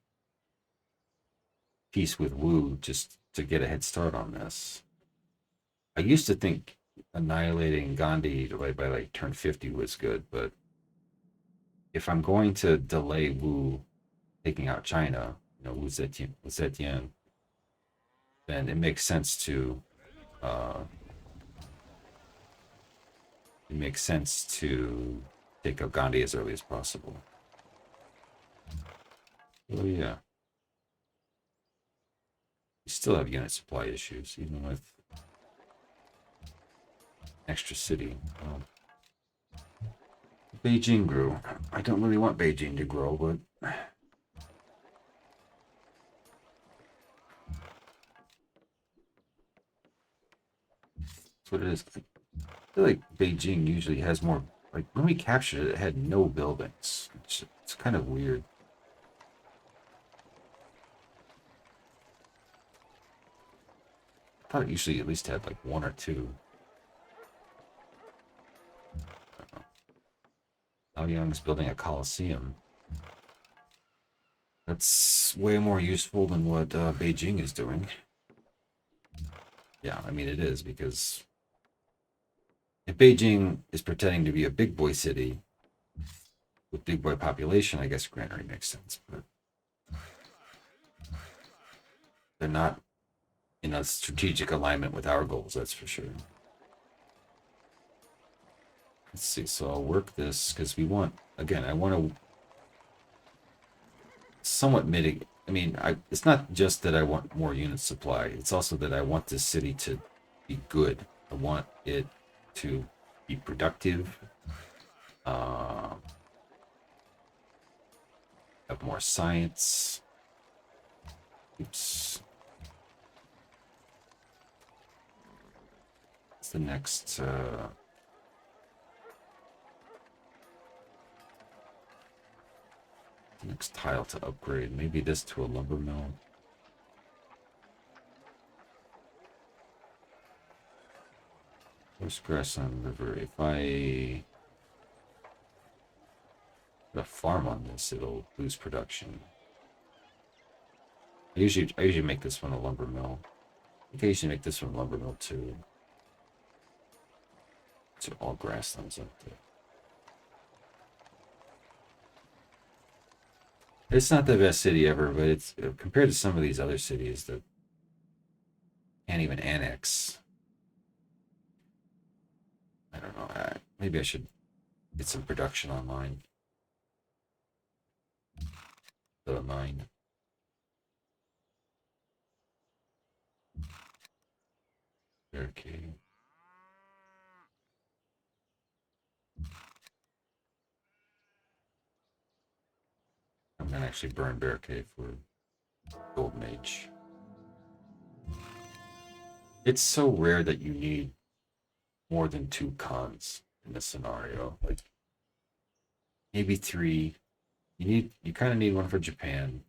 piece with Wu just to get a head start on this. I used to think annihilating Gandhi by like turn 50 was good, but if I'm going to delay Wu taking out China, Wu Zetian, then it makes sense to take out Gandhi as early as possible. Oh yeah. We still have unit supply issues, even with extra city. Beijing grew. I don't really want Beijing to grow, but that's what it is. I feel like Beijing usually has more. Like when we captured it, it had no buildings. It's kind of weird. I thought it usually at least had like 1 or 2. Liaoyang's building a coliseum. That's way more useful than what Beijing is doing. Yeah, I mean it is, because if Beijing is pretending to be a big boy city with big boy population, I guess granary makes sense, but they're not in a strategic alignment with our goals, that's for sure. Let's see, so I'll work this because we want, again, I want to somewhat mitigate. I mean, it's not just that I want more unit supply, it's also that I want this city to be good. I want it to be productive, uh, have more science. Oops. What's the next? Next tile to upgrade. Maybe this to a lumber mill. Horse grass on river. If I put a farm on this, it'll boost production. I usually make this one a lumber mill. I think I usually make this one a lumber mill too. So all grasslands up there. It's not the best city ever, but it's compared to some of these other cities that can't even annex. I don't know. Maybe I should get some production online. The mine. Barricade. I'm gonna actually burn barricade for gold mage. It's so rare that you need more than 2 cons in this scenario. Like maybe 3. You kind of need one for Japan.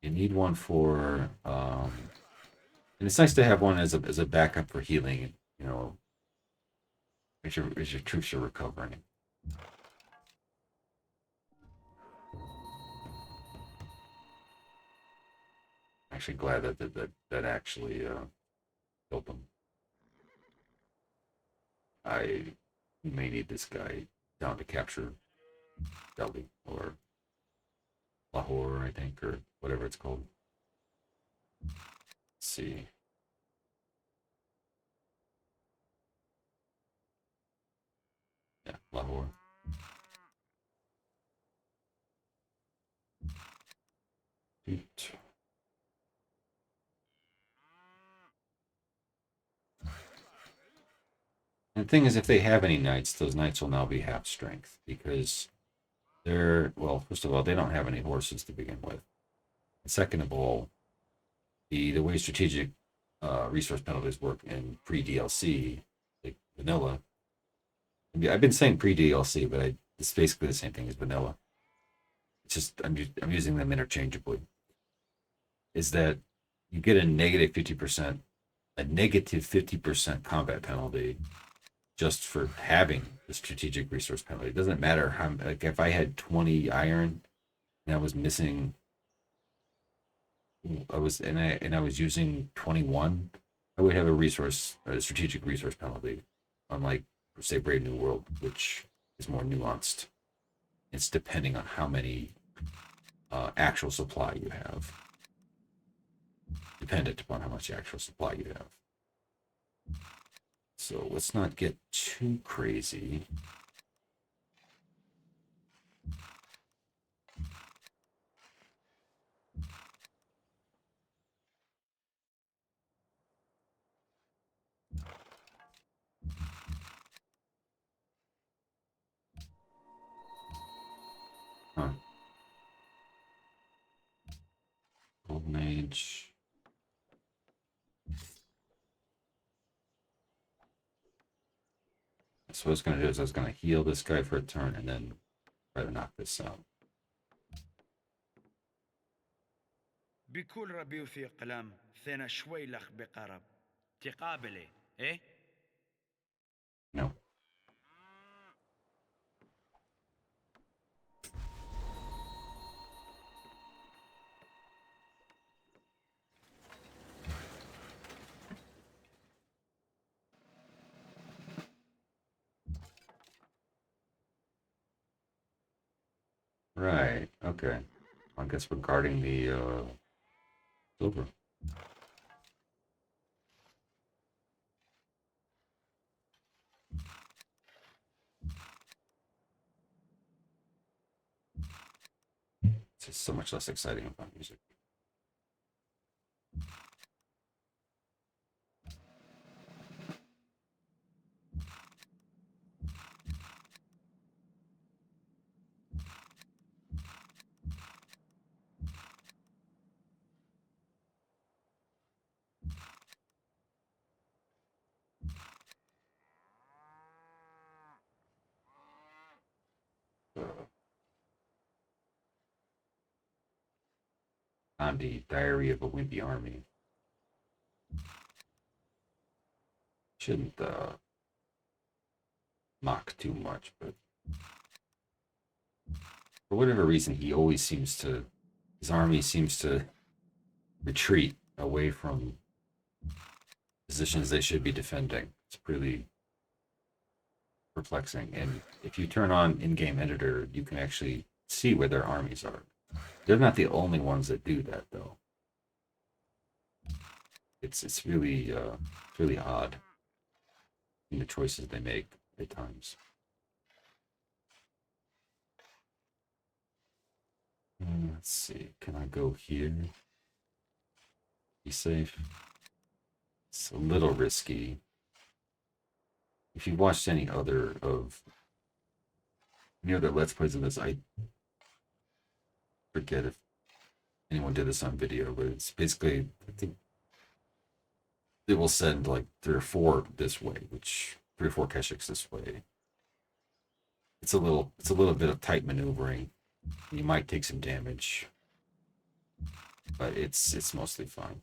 You need one for and it's nice to have one as a backup for healing. You know, as your troops are recovering. Actually, glad that actually killed them. I may need this guy down to capture Delhi or Lahore, I think, or whatever it's called. Let's see. Yeah, Lahore. Shoot. And the thing is, if they have any knights, those knights will now be half strength because well, first of all, they don't have any horses to begin with. And second of all, the way strategic resource penalties work in pre DLC, like vanilla. I mean, I've been saying pre DLC, but it's basically the same thing as vanilla. It's just I'm using them interchangeably. Is that you get a negative 50% combat penalty just for having the strategic resource penalty. It doesn't matter how, like, if I had 20 iron and I was missing, I was using 21, I would have a strategic resource penalty, unlike say Brave New World, which is more nuanced. It's depending on how many actual supply you have, dependent upon how much actual supply you have. So let's not get too crazy. Huh. Gold Mage. So what I was going to do is I was going to heal this guy for a turn and then try to knock this out. بكل ربي في قلم ثنا شوي لخ بقرب تقابله ايه No. Right. Okay. I guess we're guarding the silver. It's just so much less exciting about music. Gandhi, Diary of a Wimpy Army. Shouldn't mock too much, but for whatever reason, he always seems to, his army seems to retreat away from positions they should be defending. It's really perplexing. And if you turn on in-game editor, you can actually see where their armies are. They're not the only ones that do that, though. It's really odd in the choices they make at times. Let's see. Can I go here? Be safe. It's a little risky. If you've watched any other Let's Plays of this, I forget if anyone did this on video, but it's basically, I think it will send like 3 or 4 this way, which 3 or 4 Keshiks this way. It's a little bit of tight maneuvering. You might take some damage, but it's mostly fine.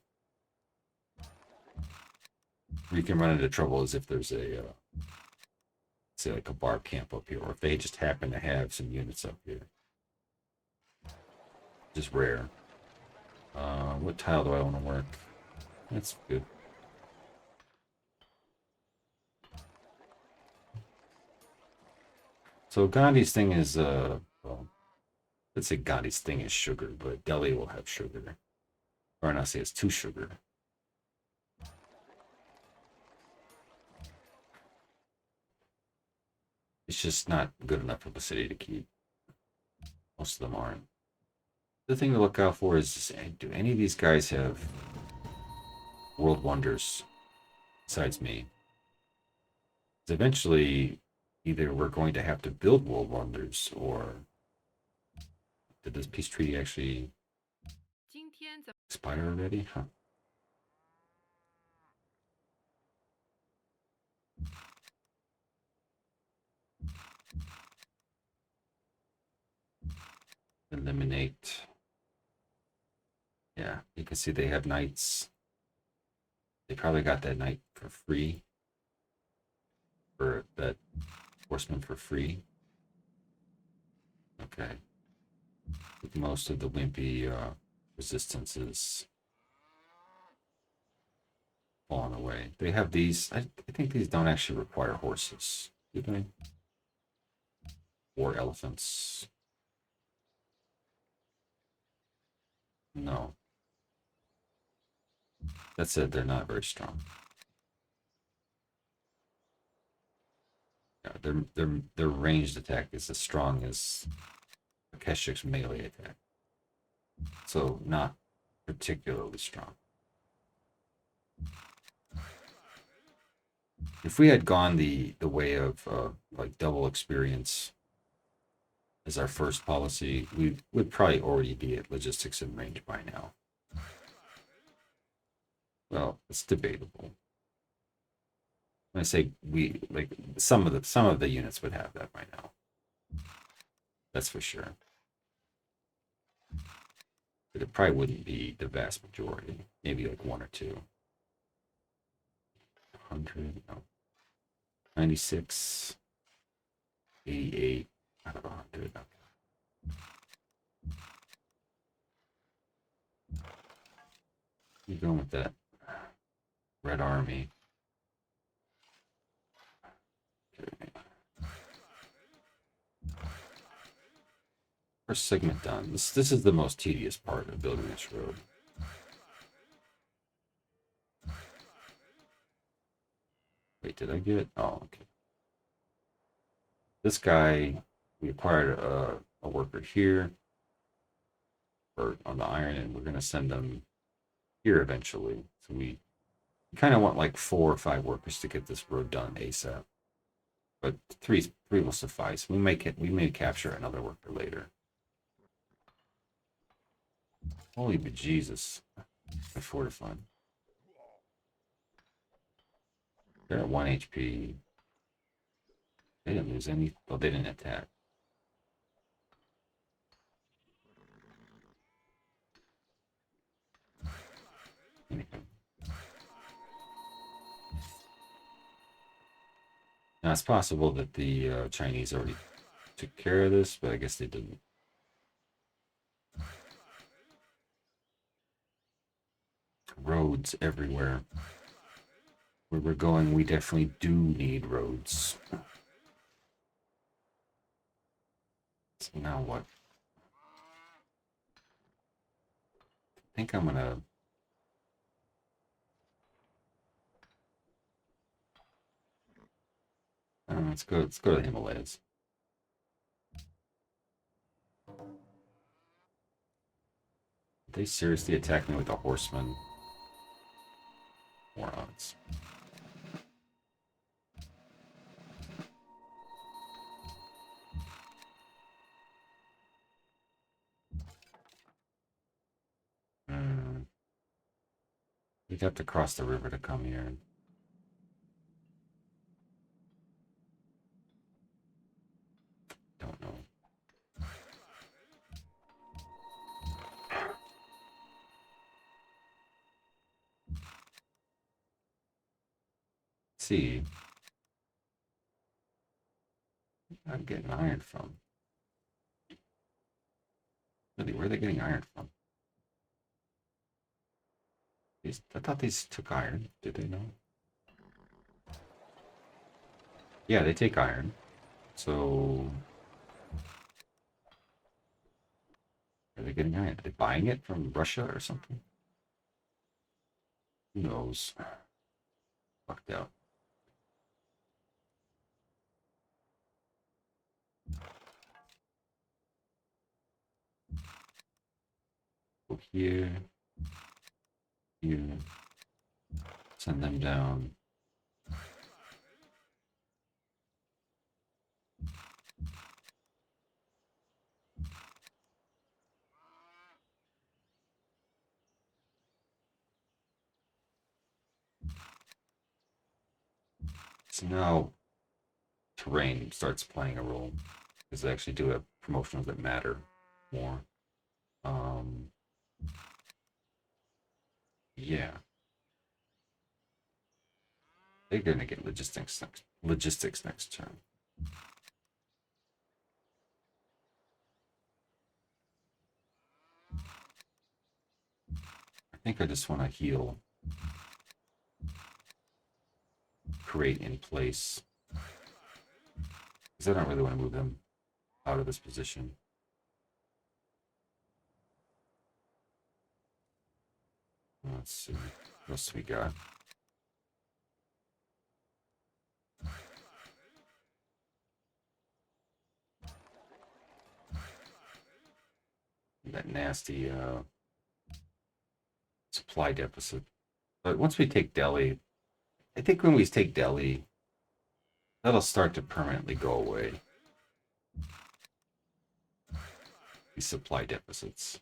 Where you can run into trouble is if there's a say like a bar camp up here, or if they just happen to have some units up here. Just rare. What tile do I want to work? That's good. So Gandhi's thing is well, let's say Gandhi's thing is sugar, but Delhi will have sugar. Or not say it's 2 sugar. It's just not good enough of a city to keep. Most of them aren't. The thing to look out for is, do any of these guys have world wonders besides me? Because eventually, either we're going to have to build world wonders, or did this peace treaty actually 今天怎 expire already? Huh. Eliminate. Yeah, you can see they have knights. They probably got that knight for free. For that horseman for free. Okay. With most of the wimpy resistances falling away. They have these. I think these don't actually require horses, do they? Or elephants. No. That said, they're not very strong. Yeah, their ranged attack is as strong as a Keshik's melee attack. So not particularly strong. If we had gone the way of like double experience as our first policy, we would probably already be at logistics and range by now. Well, it's debatable. When I say we, like some of the units would have that by now. That's for sure. But it probably wouldn't be the vast majority. Maybe like 1 or 2. 100, no. 96, 88 out of 100. Okay. You going with that Red Army? Okay. First segment done. This is the most tedious part of building this road. Wait, did I get? Oh, okay. This guy, we acquired a worker here, or on the iron, and we're gonna send them here eventually. So we kind of want like 4 or 5 workers to get this road done ASAP. But three will suffice. We may capture another worker later. Holy bejesus. I fortified. They're at 1 HP. They didn't lose any. Well, they didn't attack. Anyway. Now, it's possible that the Chinese already took care of this, but I guess they didn't. Roads everywhere. Where we're going, we definitely do need roads. So now what? I think I'm gonna... let's go to the Himalayas. Did they seriously attack me with a horseman? Morons. We'd have to cross the river to come here. Don't know. Let's see. I'm getting iron from. Really, where are they getting iron from? I thought these took iron. Did they not? Yeah, they take iron. So... are they getting iron? Are they buying it from Russia or something? Who knows? Fucked out. Go here. Here. Send them down. So now terrain starts playing a role because they actually do have promotions that matter more. Yeah, they're gonna get logistics next turn. I think I just want to heal, create in place, because I don't really want to move them out of this position. Let's see what else we got. That nasty supply deficit. But once we take Delhi, I think when we take Delhi, that'll start to permanently go away. These supply deficits.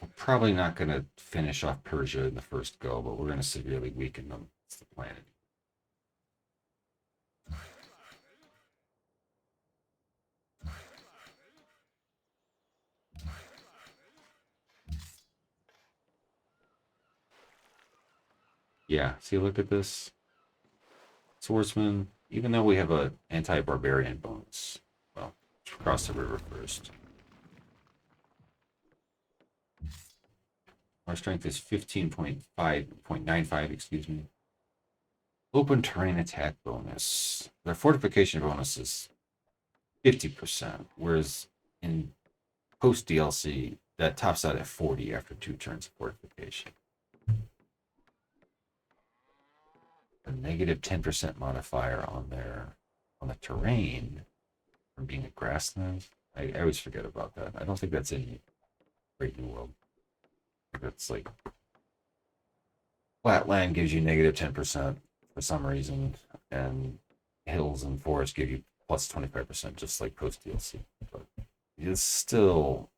We're probably not going to finish off Persia in the first go, but we're going to severely weaken them. It's the plan. Yeah, see, look at this. Swordsman, even though we have a anti-barbarian bonus. Well, let's cross the river first. Our strength is 15.5.95, excuse me. Open terrain attack bonus. Their fortification bonus is 50%, whereas in post DLC, that tops out at 40 after 2 turns of fortification. A negative 10% modifier on the terrain from being a grassland. I always forget about that. I don't think that's in Great New World. That's like flat land gives you negative 10% for some reason, and hills and forests give you plus 25%, just like post DLC. But it's still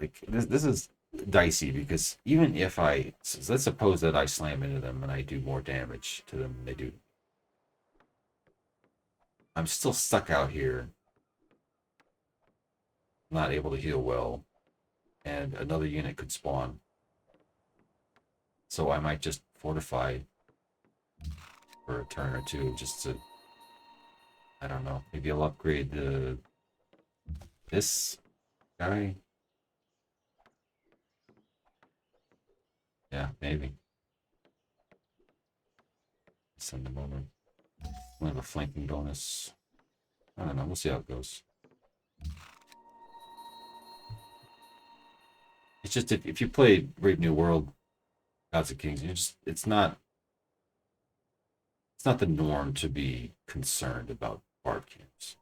like this is dicey because even if let's suppose that I slam into them and I do more damage to them than they do, I'm still stuck out here, not able to heal well, and another unit could spawn. So I might just fortify for a turn or two just to, I don't know, maybe I'll upgrade this guy. Yeah, maybe. Send them over. We'll have a flanking bonus. I don't know. We'll see how it goes. It's just if you play Brave New World, Gods of Kings, it's not the norm to be concerned about barb camps.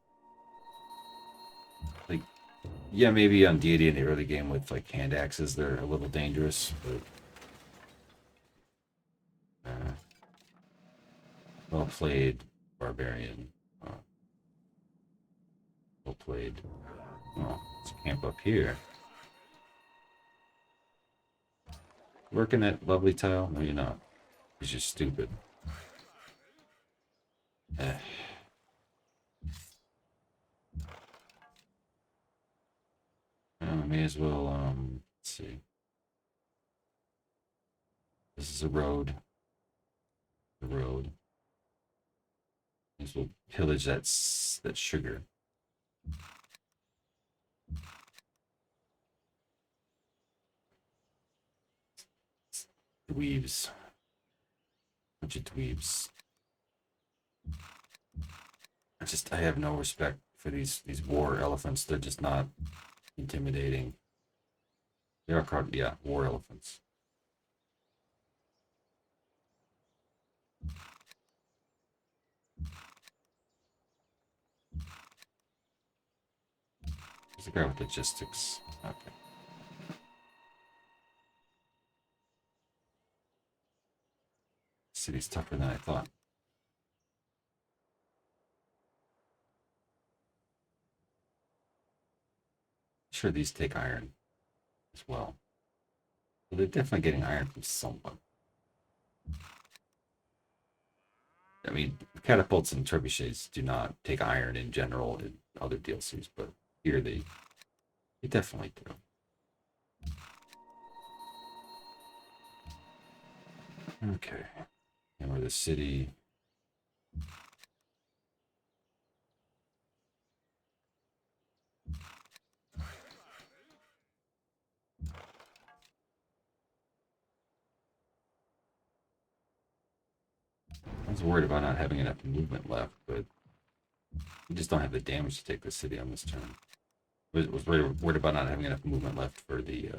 Like, yeah, maybe on Deity in the early game with like hand axes, they're a little dangerous, but well played, barbarian. Well played. Oh, let's camp up here. Working that lovely tile? No, you're not. It's just stupid. Eh. May as well, let's see. This is a road. The road. May as well pillage that sugar. Dweebs. Bunch of dweebs. I have no respect for these war elephants. They're just not intimidating. They are called, yeah, war elephants. There's the guy with logistics. Okay. City's tougher than I thought. Sure, these take iron as well. But they're definitely getting iron from someone. I mean, catapults and trebuchets do not take iron in general in other DLCs, but here they definitely do. Okay. And we're the city. I was worried about not having enough movement left, but we just don't have the damage to take the city on this turn. I was worried about not having enough movement left for the.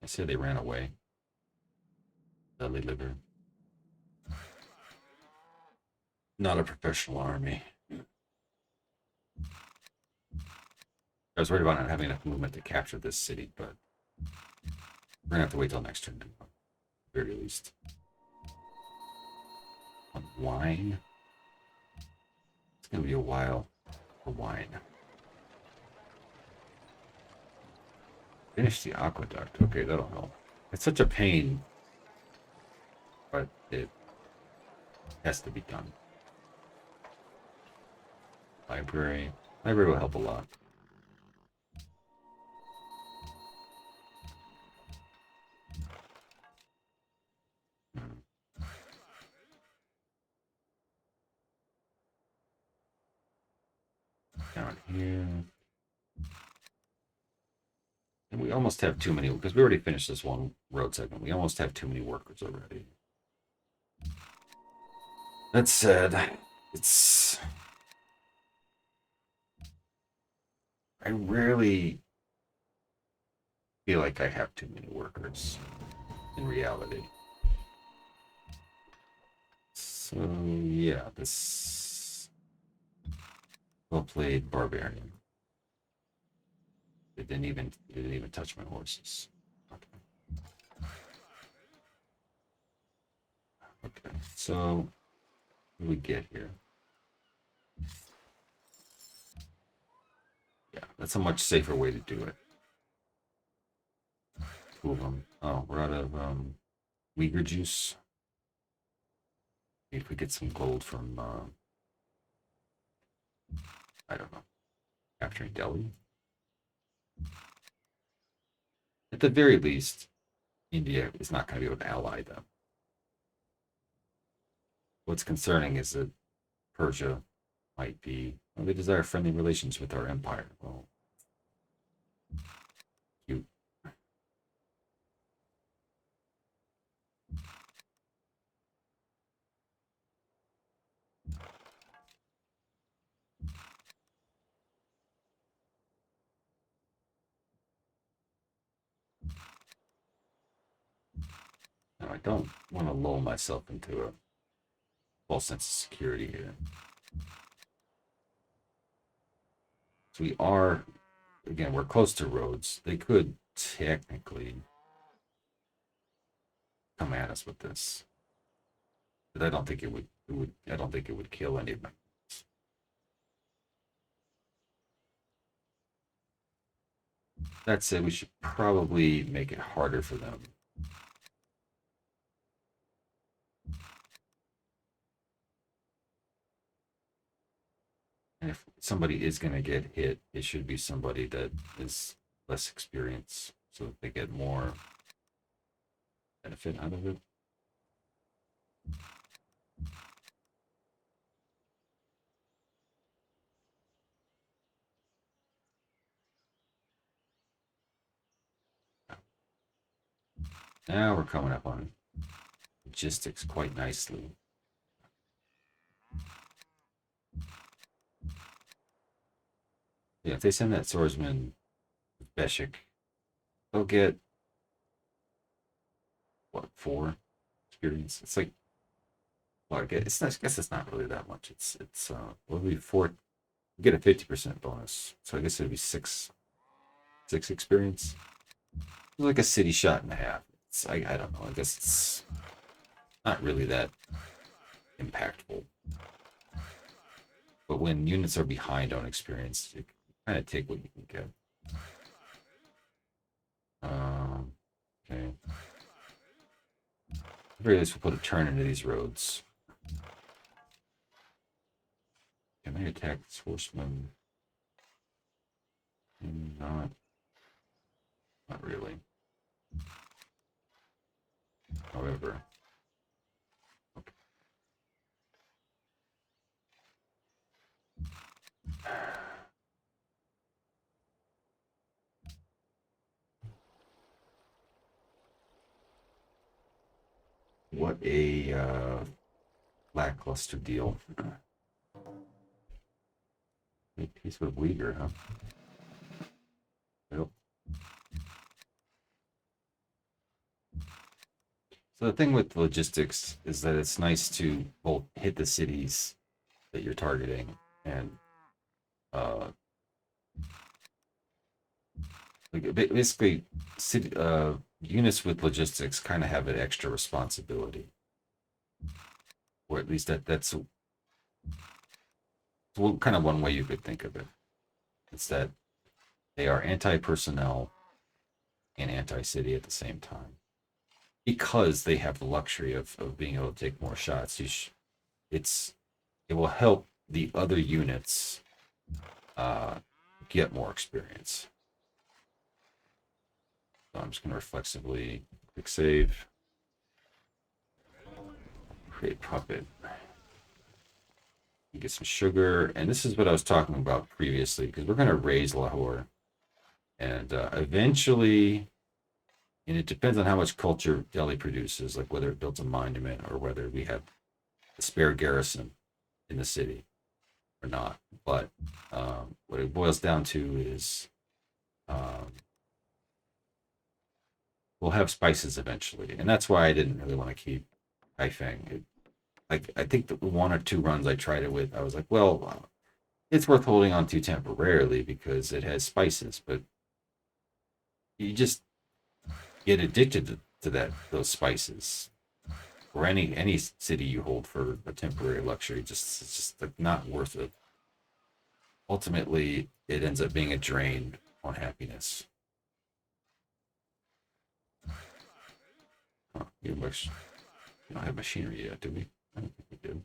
I said they ran away. Dudley Liver. Not a professional army. I was worried about not having enough movement to capture this city, but we're gonna have to wait till next turn, at the very least. On wine. It's gonna be a while for wine. Finish the aqueduct. Okay, that'll help. It's such a pain, but it has to be done. Library. Library will help a lot. Down here. And we almost have too many, because we already finished this one road segment. We almost have too many workers already. That said, it's... I rarely feel like I have too many workers in reality. So, yeah, this... Well played, Barbarian. It didn't even touch my horses. Okay, so what do we get here? Yeah, that's a much safer way to do it. Two of them. Oh, we're out of Uyghur juice. Maybe if we get some gold from I don't know, capturing Delhi. At the very least, India is not going to be able to ally them. What's concerning is that Persia might be, well, they desire friendly relations with our empire. Well, cute. Now, I don't want to lull myself into a false sense of security here. So we are, again, we're close to roads. They could technically come at us with this, but I don't think it would. I don't think it would kill any of them. That said, we should probably make it harder for them. And if somebody is going to get hit, it should be somebody that is less experienced, so that they get more benefit out of it. Now we're coming up on logistics quite nicely. Yeah, if they send that swordsman with Beshik, they'll get what, 4 experience? It's like, well, I guess it's not really that much. It's will be 4. You get a 50% bonus, so I guess it'd be 6 experience. It's like a city shot and a half. I don't know. I guess it's not really that impactful. But when units are behind on experience, you kind of take what you can get. Okay. At the very least, we'll put a turn into these roads. Can they attack this horseman? Not really. However, okay. What a lackluster deal. Make peace with Uyghur, huh? Nope. So the thing with logistics is that it's nice to both hit the cities that you're targeting and like basically city, units with logistics kind of have an extra responsibility, or at least that's kind of one way you could think of it. It's that they are anti-personnel and anti-city at the same time, because they have the luxury of being able to take more shots. It will help the other units get more experience. So I'm just going to reflexively quick save, create puppet, get some sugar, and this is what I was talking about previously, because we're going to raise Lahore. And eventually, and it depends on how much culture Delhi produces, like whether it builds a monument or whether we have a spare garrison in the city or not. But what it boils down to is um, we'll have spices eventually, and that's why I didn't really want to keep Kaifeng. Like I think the one or two runs I tried it with, I was like, well, it's worth holding on to temporarily because it has spices, but you just get addicted to those spices. Or any city you hold for a temporary luxury, just it's just like not worth it. Ultimately, it ends up being a drain on happiness. Huh, you don't have machinery yet, do we? I don't think we do.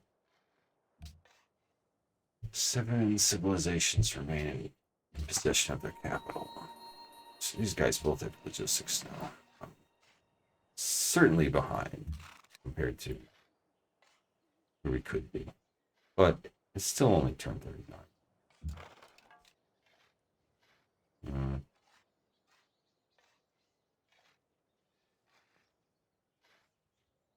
7 civilizations remain in possession of their capital. So these guys both have logistics now. I'm certainly behind compared to where we could be. But it's still only turn 39.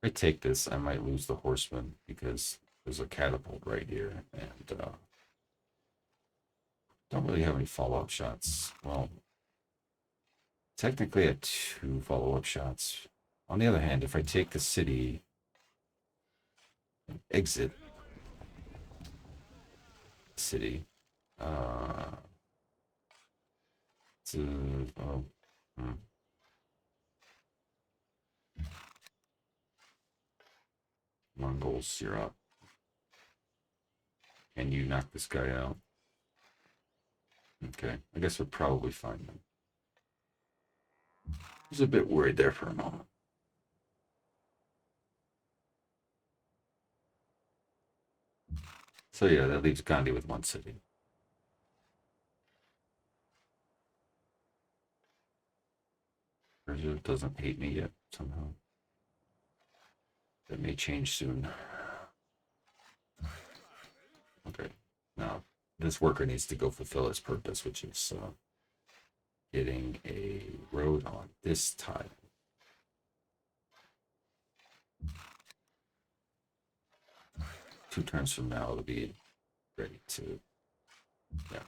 If I take this, I might lose the horseman because there's a catapult right here, and don't really have any follow-up shots. Well, technically I have 2 follow-up shots. On the other hand, if I take the city and exit the city, to Mongols, you're up. Can you knock this guy out? Okay, I guess we're probably fine then. I was a bit worried there for a moment. So yeah, that leaves Gandhi with 1 city. Persia doesn't hate me yet, somehow. That may change soon. Okay, now this worker needs to go fulfill his purpose, which is getting a road on this tile. Two turns from now, it'll be ready to, yeah.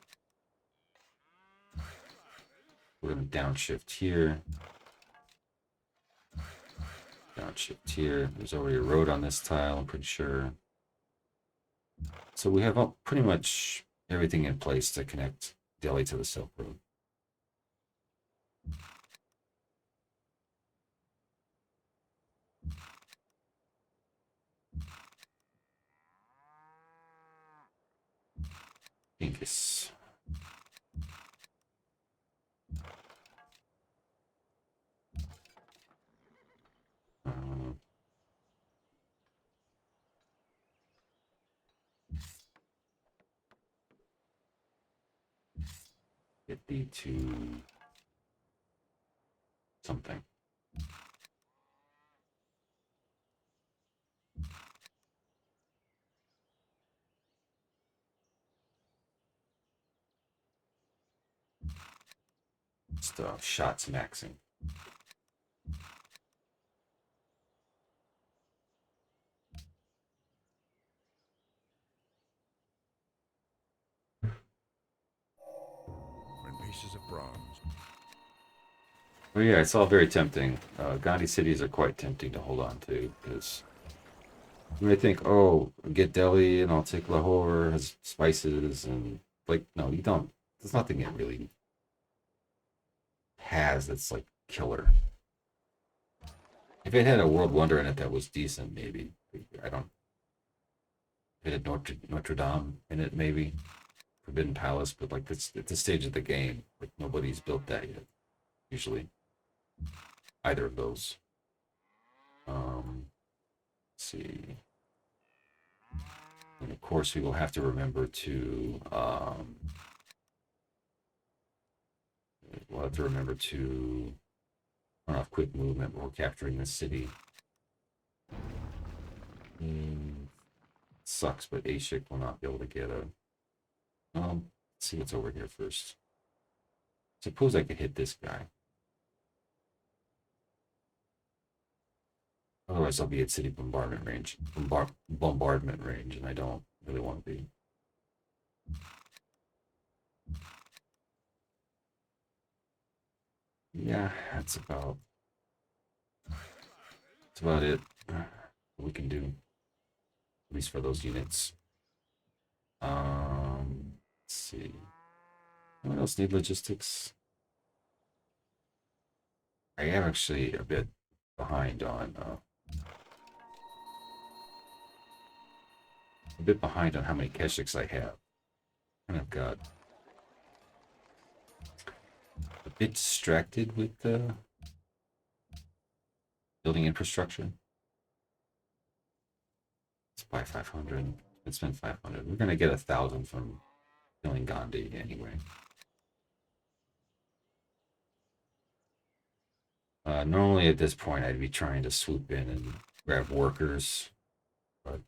We're going to downshift here. Downshift here. There's already a road on this tile, I'm pretty sure. So we have pretty much everything in place to connect Delhi to the Silk Road. Incus. Get thee to something. Stuff. Shots maxing. Pieces of bronze. Well, yeah, it's all very tempting. Gandhi cities are quite tempting to hold on to because you may think, oh, get Delhi and I'll take Lahore, has spices, and like, no, you don't. There's nothing it really has that's like killer. If it had a world wonder in it that was decent, maybe. I don't. If it had Notre Dame in it, maybe. Forbidden Palace, but like this at this stage of the game, like nobody's built that yet. Usually, either of those. Let's see, and of course we will have to remember to run off quick movement when we're capturing this city. Sucks, but Ashik will not be able to get a. Let's see what's over here first. Suppose I could hit this guy. Otherwise, I'll be at city bombardment range, bombardment range, and I don't really want to be. Yeah, that's about it. We can do, at least for those units. Let's see. What else need logistics? I am actually a bit behind on how many keshiks I have. Kind of got a bit distracted with building infrastructure. Let's buy 500. Let's spend 500. We're gonna get 1,000 from killing Gandhi anyway. Normally at this point I'd be trying to swoop in and grab workers, but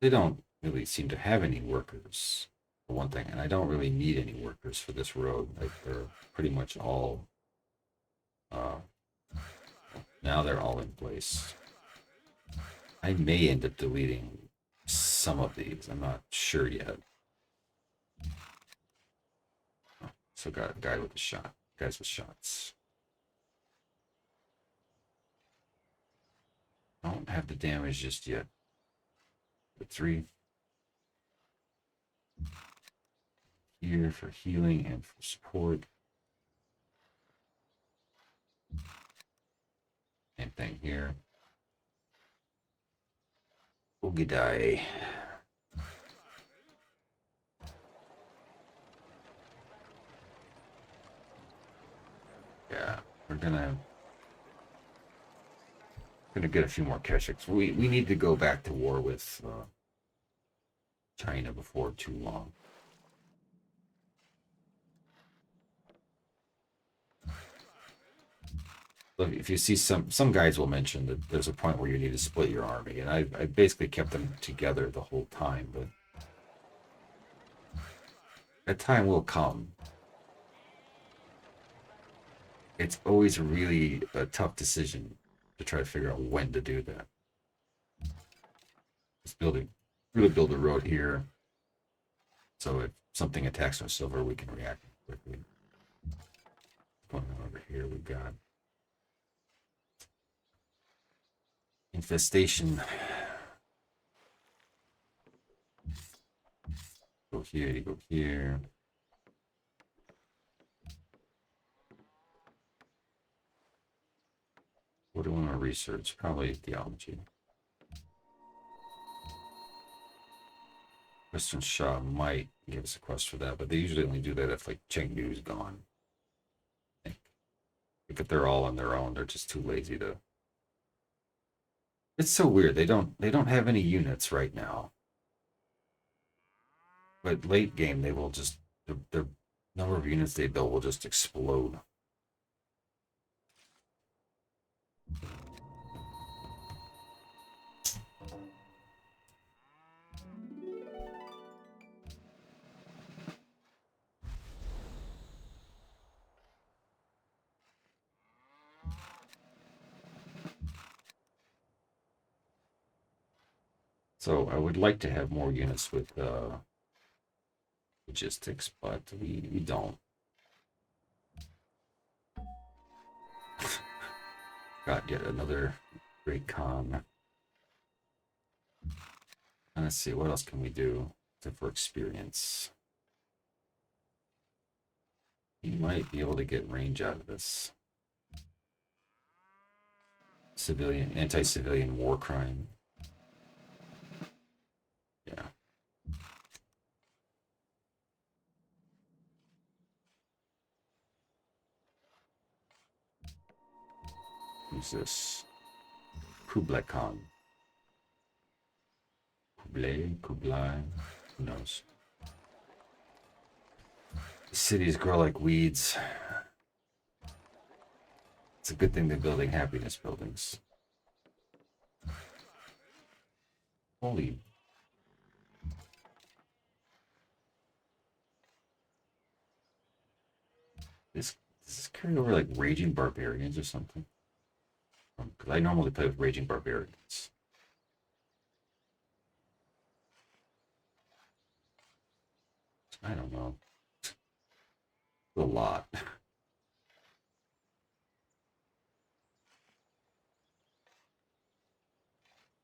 they don't really seem to have any workers, for one thing, and I don't really need any workers for this road. Like, they're pretty much all now they're all in place. I may end up deleting some of these. I'm not sure yet. Oh, so got a guy with a shot. Guys with shots. Don't have the damage just yet. The 3 here for healing and for support. Same thing here. Ogidai. Yeah, we're gonna get a few more keshiks. We need to go back to war with China before too long. Look, if you see some guys will mention that there's a point where you need to split your army, and I basically kept them together the whole time, but that time will come. It's always really a tough decision to try to figure out when to do that. Just really build a road here, so if something attacks our silver, we can react quickly. Going on over here, we've got infestation. Go here, you go here. What do I want to research? Probably theology. Western Shah might give us a quest for that, but they usually only do that if like Chengdu's gone. I think. If they're all on their own, they're just too lazy to. It's so weird. They don't have any units right now. But late game, they will just the number of units they build will just explode. So I would like to have more units with logistics, but we don't. Got yet another great con. And let's see, what else can we do for experience? You might be able to get range out of this. Anti-civilian war crime. Yeah. Who's this? Kublai Khan. Kublai, who knows? The cities grow like weeds. It's a good thing they're building happiness buildings. Holy. Does this carry over like Raging Barbarians or something? Because I normally play with Raging Barbarians. I don't know. A lot.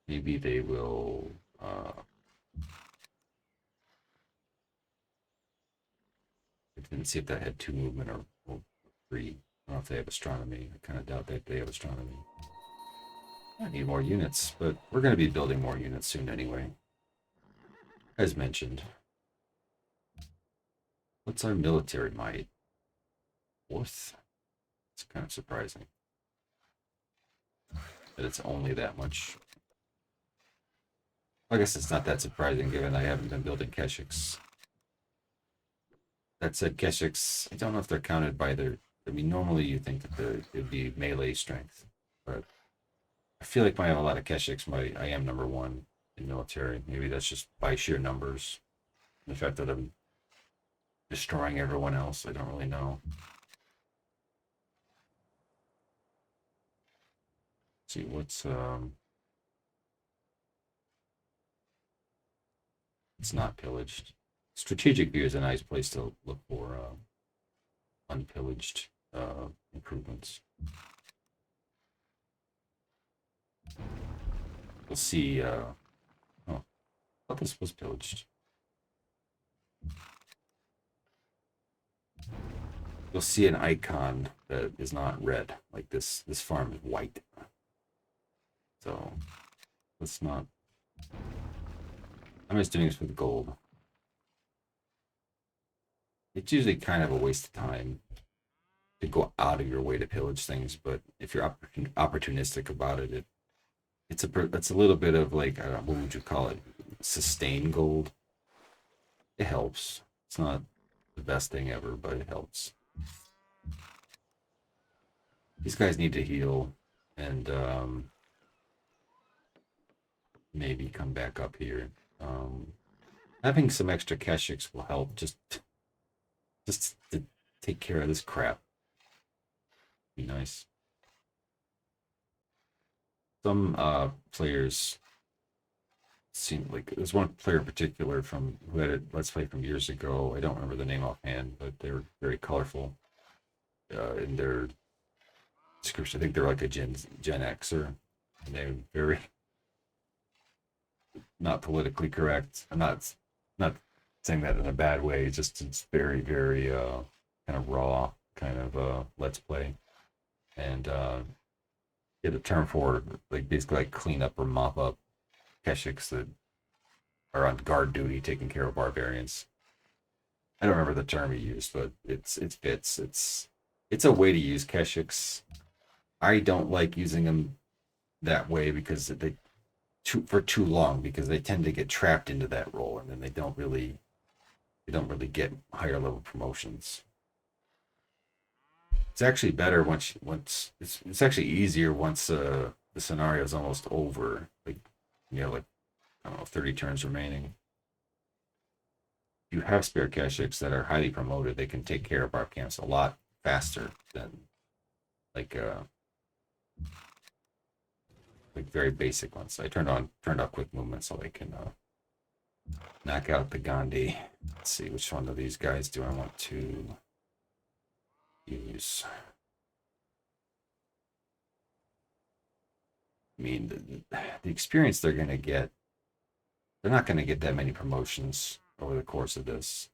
Maybe they will. I didn't see if that had 2 movement or 3. I don't know if they have astronomy. I kind of doubt that they have astronomy. I need more units, but we're going to be building more units soon anyway. As mentioned. What's our military might? 4th? It's kind of surprising that it's only that much. I guess it's not that surprising given I haven't been building Keshiks. That said, Keshiks, I don't know if they're counted by their... I mean, normally you think that it'd be melee strength, but I feel like when I have a lot of Keshiks, I am number 1 in military. Maybe that's just by sheer numbers. The fact that I'm destroying everyone else, I don't really know. Let's see, what's... It's not pillaged. Strategic view is a nice place to look for unpillaged improvements. We'll see. Oh, I thought this was pillaged. You'll see an icon that is not red. Like this farm is white. So let's not. I'm just doing this with gold. It's usually kind of a waste of time to go out of your way to pillage things, but if you're opportunistic about it, it's a little bit of like what would you call it? Sustained gold. It helps. It's not the best thing ever, but it helps. These guys need to heal and maybe come back up here. Having some extra Keshiks will help just to take care of this crap. Be nice. Some players seem like there's one player in particular from who had a Let's Play from years ago. I don't remember the name offhand, but they were very colorful in their description. I think they're like a Gen Xer, and they're very not politically correct. I'm not saying that in a bad way. It's very kind of raw kind of Let's Play, and get a term for like basically like clean up or mop up Keshiks that are on guard duty taking care of barbarians. I don't remember the term he used, but it fits. It's a way to use Keshiks. I don't like using them that way because for too long, because they tend to get trapped into that role and then they don't really get higher level promotions. It's actually better once it's actually easier once the scenario is almost over. Like like I don't know, 30 turns remaining. You have spare Keshiks that are highly promoted. They can take care of our camps a lot faster than like very basic ones. I turned off quick movement so they can knock out the Gandhi. Let's see, which one of these guys do I want to use? I mean, the experience they're going to get, they're not going to get that many promotions over the course of this.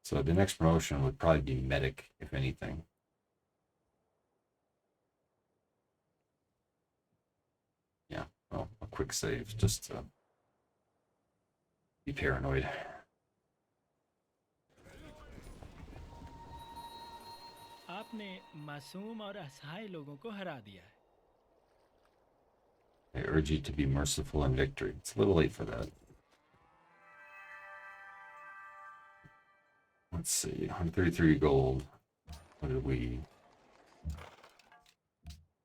So the next promotion would probably be medic, if anything. Yeah, well, a quick save, just to be paranoid. आपने मासूम और असहाय लोगों को हरा दिया है. I urge you to be merciful in victory. It's a little late for that. Let's see, 133 gold. What did we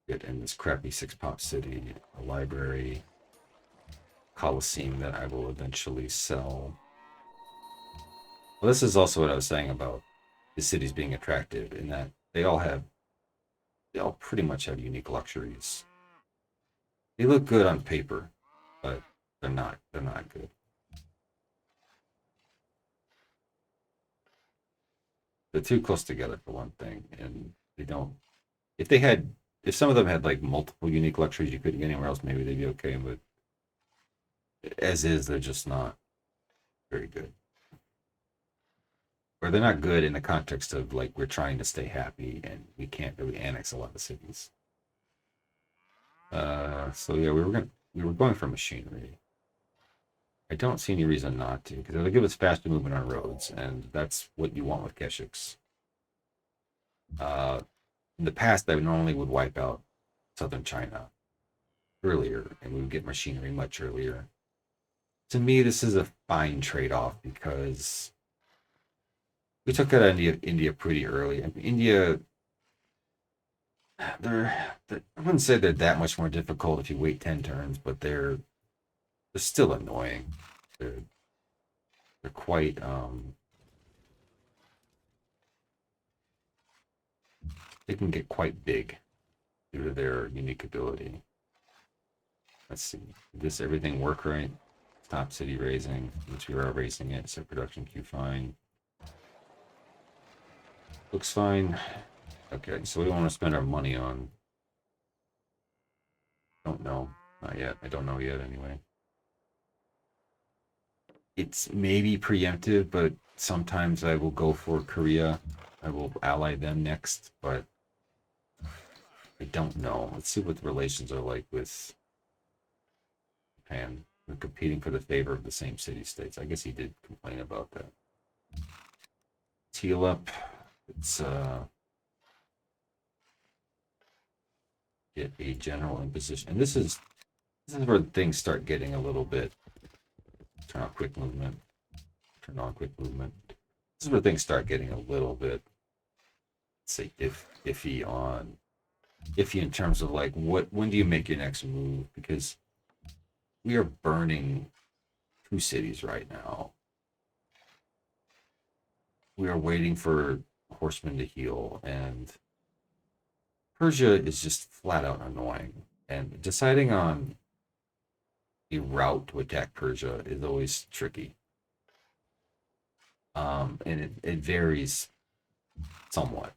get in this crappy 6-pop city? A library, Coliseum that I will eventually sell. Well, this is also what I was saying about the cities being attractive in that they all pretty much have unique luxuries. They look good on paper, but they're not good. They're too close together for one thing, and they don't. If they had, if some of them had like multiple unique luxuries you couldn't get anywhere else, maybe they'd be okay. But as is, they're just not very good. Or they're not good in the context of like we're trying to stay happy and we can't really annex a lot of cities. So yeah, we were going for machinery. I don't see any reason not to because it'll give us faster movement on roads, and that's what you want with Keshiks. In the past, I normally would wipe out southern China earlier, and we would get machinery much earlier. To me, this is a fine trade-off because we took out India pretty early. I mean, India, I wouldn't say they're that much more difficult if you wait 10 turns, but they're still annoying. They're they're quite they can get quite big due to their unique ability. Let's see. Did this everything work right? Stop city raising, which we are raising it. Set production queue fine. Looks fine. Okay, so we don't want to spend our money on. Don't know. Not yet. I don't know yet anyway. It's maybe preemptive, but sometimes I will go for Korea. I will ally them next, but I don't know. Let's see what the relations are like with Japan. We're competing for the favor of the same city states. I guess he did complain about that. Teal up. It's get a general imposition. And this is where things start getting a little bit turn off quick movement. Turn on quick movement. This is where things start getting a little bit say iffy in terms of like when do you make your next move? Because we are burning 2 cities right now. We are waiting for horsemen to heal, and Persia is just flat out annoying. And deciding on a route to attack Persia is always tricky. And it varies somewhat.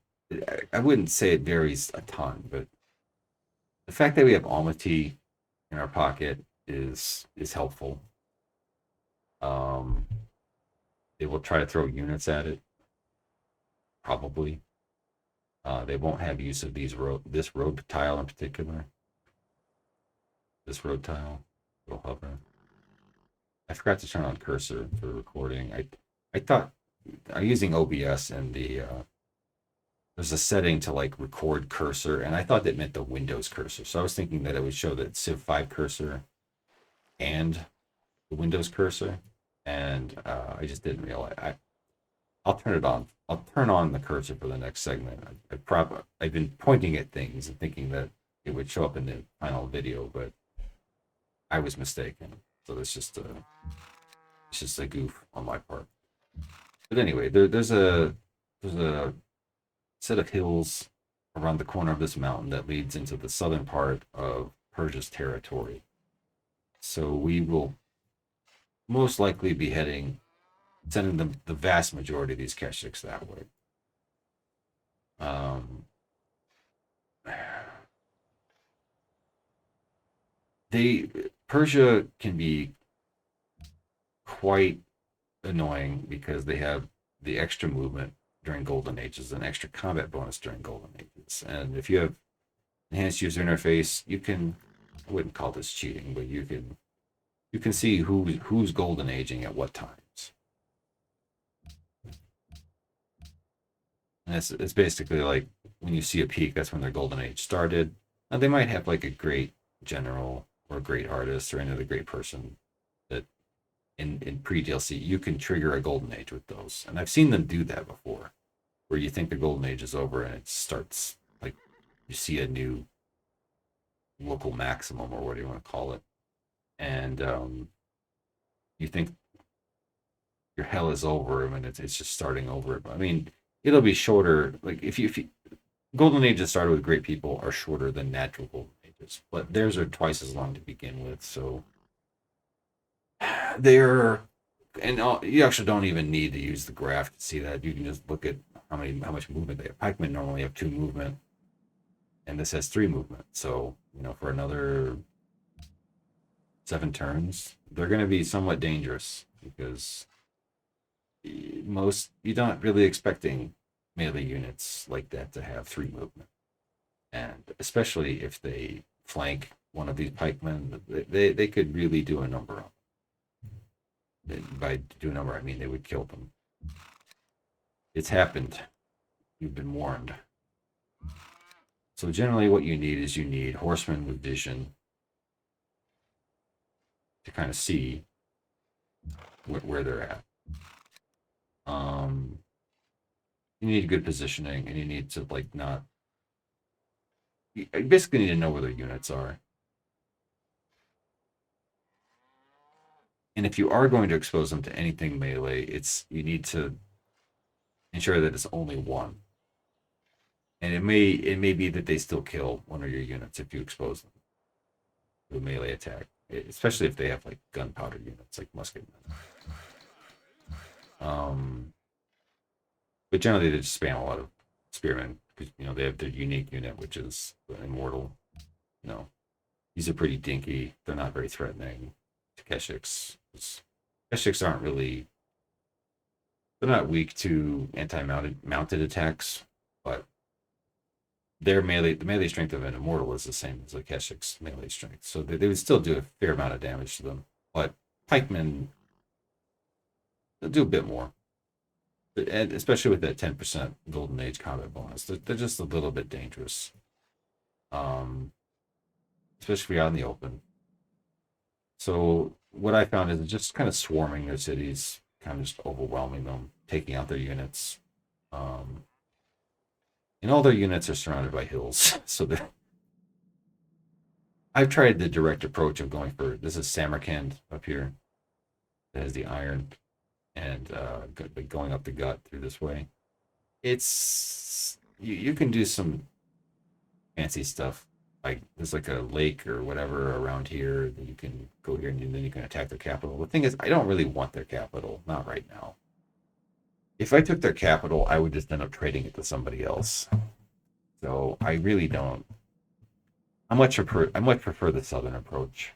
I wouldn't say it varies a ton, but the fact that we have Almaty in our pocket is helpful. Um, they will try to throw units at it, probably. They won't have use of this road tile in particular. This road tile, it'll hover. I forgot to turn on cursor for recording. I thought I'm using OBS and there's a setting to like record cursor, and I thought that meant the Windows cursor. So I was thinking that it would show the Civ 5 cursor and the Windows cursor, and I just didn't realize. I'll turn it on. I'll turn on the cursor for the next segment. I've been pointing at things and thinking that it would show up in the final video, but I was mistaken. So it's just a goof on my part. But anyway, there's a set of hills around the corner of this mountain that leads into the southern part of Persia's territory. So we will most likely be sending the vast majority of these Keshiks that way. Persia can be quite annoying because they have the extra movement during golden ages and extra combat bonus during golden ages. And if you have enhanced user interface, I wouldn't call this cheating, but you can see who's golden aging at what times. And it's basically like when you see a peak, that's when their golden age started. Now they might have like a great general or a great artist or another great person that in pre DLC you can trigger a golden age with those. And I've seen them do that before, where you think the golden age is over and it starts like you see a new local maximum or what do you want to call it, and you think your hell is over and it's just starting over. I mean, it'll be shorter. Like if you golden ages started with great people are shorter than natural golden ages, but theirs are twice as long to begin with. So they're you actually don't even need to use the graph to see that. You can just look at how much movement they have. Pikemen normally have 2 movement, and this has 3 movement. So for another 7 turns, they're going to be somewhat dangerous because you're not really expecting melee units like that to have 3 movement, and especially if they flank one of these pikemen, they could really do a number on them. By do a number, I mean they would kill them. It's happened. You've been warned. So generally, what you need horsemen with vision to kind of see where they're at. You need good positioning, and you need to not. You basically need to know where their units are. And if you are going to expose them to anything melee, you need to ensure that it's only one. And it may be that they still kill one of your units if you expose them to a melee attack, especially if they have gunpowder units like musketmen. But generally they just spam a lot of spearmen because they have their unique unit, which is immortal. These are pretty dinky. They're not very threatening to Keshiks. Keshiks aren't really. They're not weak to mounted attacks, but the melee strength of an immortal is the same as a Keshik's melee strength, so they would still do a fair amount of damage to them. But pikemen, they'll do a bit more, and especially with that 10% Golden Age combat bonus, they're just a little bit dangerous. Especially out in the open. So what I found is just kind of swarming their cities, kind of just overwhelming them, taking out their units. And all their units are surrounded by hills. So I've tried the direct approach of going for this is Samarkand up here. That has the iron, and going up the gut through this way. It's you can do some fancy stuff. Like there's a lake or whatever around here that you can go here and then you can attack their capital. The thing is, I don't really want their capital, not right now. If I took their capital, I would just end up trading it to somebody else. So I really don't. I much prefer the southern approach,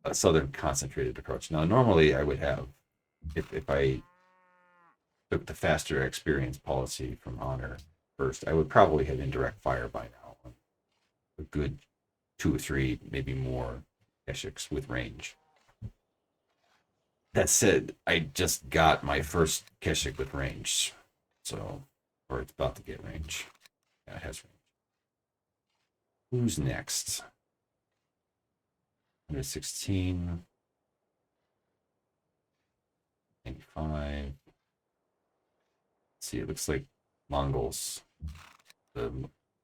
a southern concentrated approach. Now, normally I would have, if I took the faster experience policy from Honor first, I would probably have indirect fire by now. A good 2 or 3, maybe more Keshiks with range. That said, I just got my first Keshik with range, or it's about to get range. Yeah, it has range. Who's next? 116, 95. Let's see, it looks like Mongols. The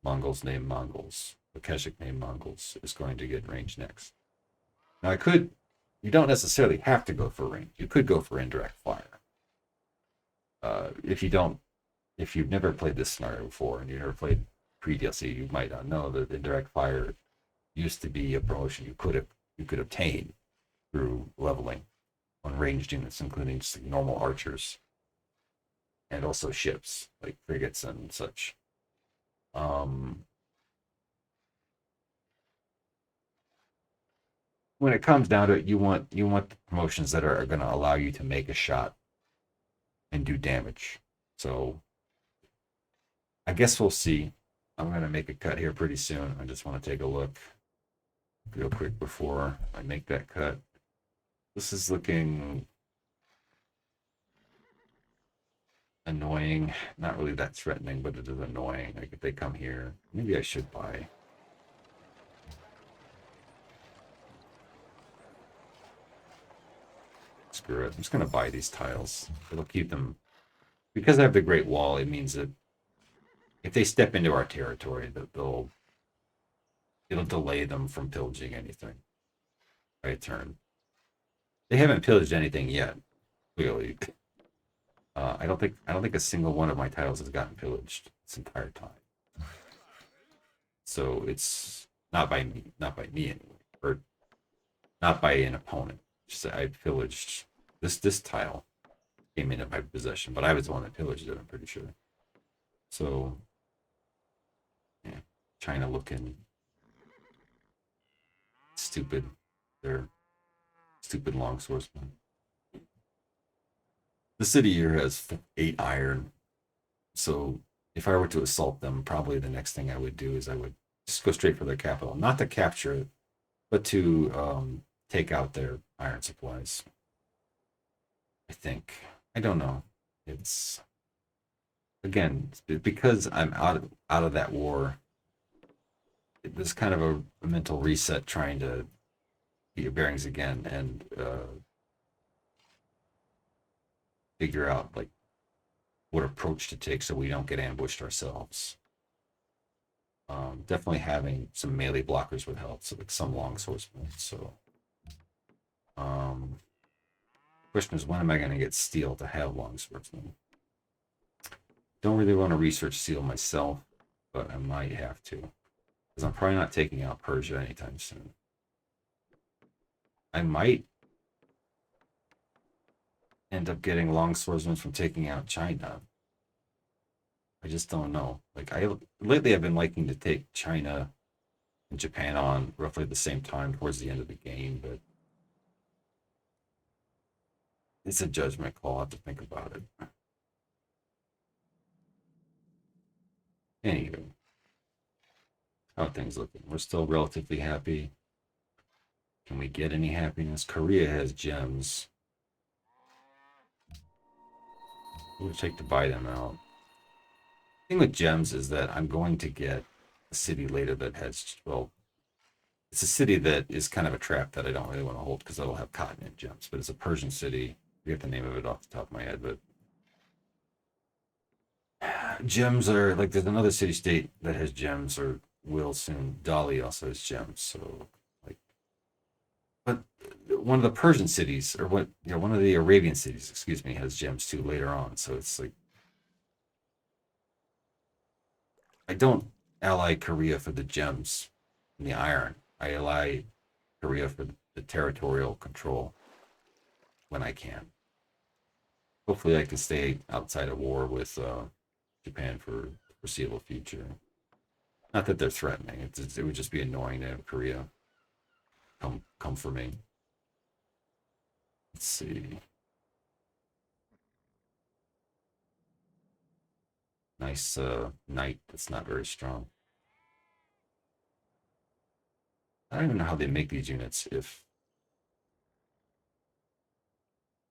Mongols named Mongols. The Keshik named Mongols is going to get range next. Now you don't necessarily have to go for range. You could go for indirect fire. If you've never played this scenario before and you've never played pre-DLC, you might not know that indirect fire used to be a promotion you could obtain through leveling on ranged units, including just normal archers and also ships like frigates and such. When it comes down to it, you want the promotions that are going to allow you to make a shot and do damage. So I guess we'll see. I'm going to make a cut here pretty soon. I just want to take a look real quick before I make that cut. This is looking annoying. Not really that threatening, but it is annoying. Like if they come here, maybe I should buy. Screw it. I'm just going to buy these tiles. It'll keep them. Because I have the Great Wall, it means that if they step into our territory, that it'll delay them from pillaging anything by a turn. They haven't pillaged anything yet. clearly. I don't think a single one of my titles has gotten pillaged this entire time. So it's not by me anyway, or not by an opponent. Just I pillaged this tile came into my possession, but I was the one that pillaged it. I'm pretty sure. So yeah, China looking stupid. They're stupid long swordsmen. The city here has 8 iron, so if I were to assault them, probably the next thing I would do is I would just go straight for their capital, not to capture it, but to take out their iron supplies. I think. I don't know. It's again because I'm out of that war. There's kind of a mental reset, trying to get your bearings again and figure out like what approach to take so we don't get ambushed ourselves. Definitely having some melee blockers would help, so like some long swordsmen. So, question is, when am I going to get steel to have long swordsmen? Don't really want to research steel myself, but I might have to, because I'm probably not taking out Persia anytime soon. I might end up getting long swordsmen from taking out China. I just don't know. Like lately I've been liking to take China and Japan on roughly at the same time towards the end of the game, but it's a judgment call. I'll have to think about it. Anywho, how are things looking? We're still relatively happy. Can we get any happiness? Korea has gems. What would it take to buy them out? The thing with gems is that I'm going to get a city later that has, well, it's a city that is kind of a trap that I don't really want to hold because it'll have continent gems, but it's a Persian city. I forget the name of it off the top of my head, but gems are like there's another city state that has gems or will soon. Dali also has gems, so like, but one of the Persian cities or one of the Arabian cities, excuse me, has gems too later on. So it's like I don't ally Korea for the gems and the iron. I ally Korea for the territorial control when I can. Hopefully, I can stay outside of war with Japan for the foreseeable future. Not that they're threatening. It would just be annoying to have Korea come for me. Let's see. Nice knight that's not very strong. I don't even know how they make these units if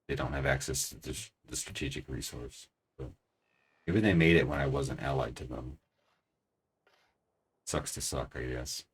they don't have access to the strategic resource. But maybe they made it when I wasn't allied to them. Sucks to suck, I guess.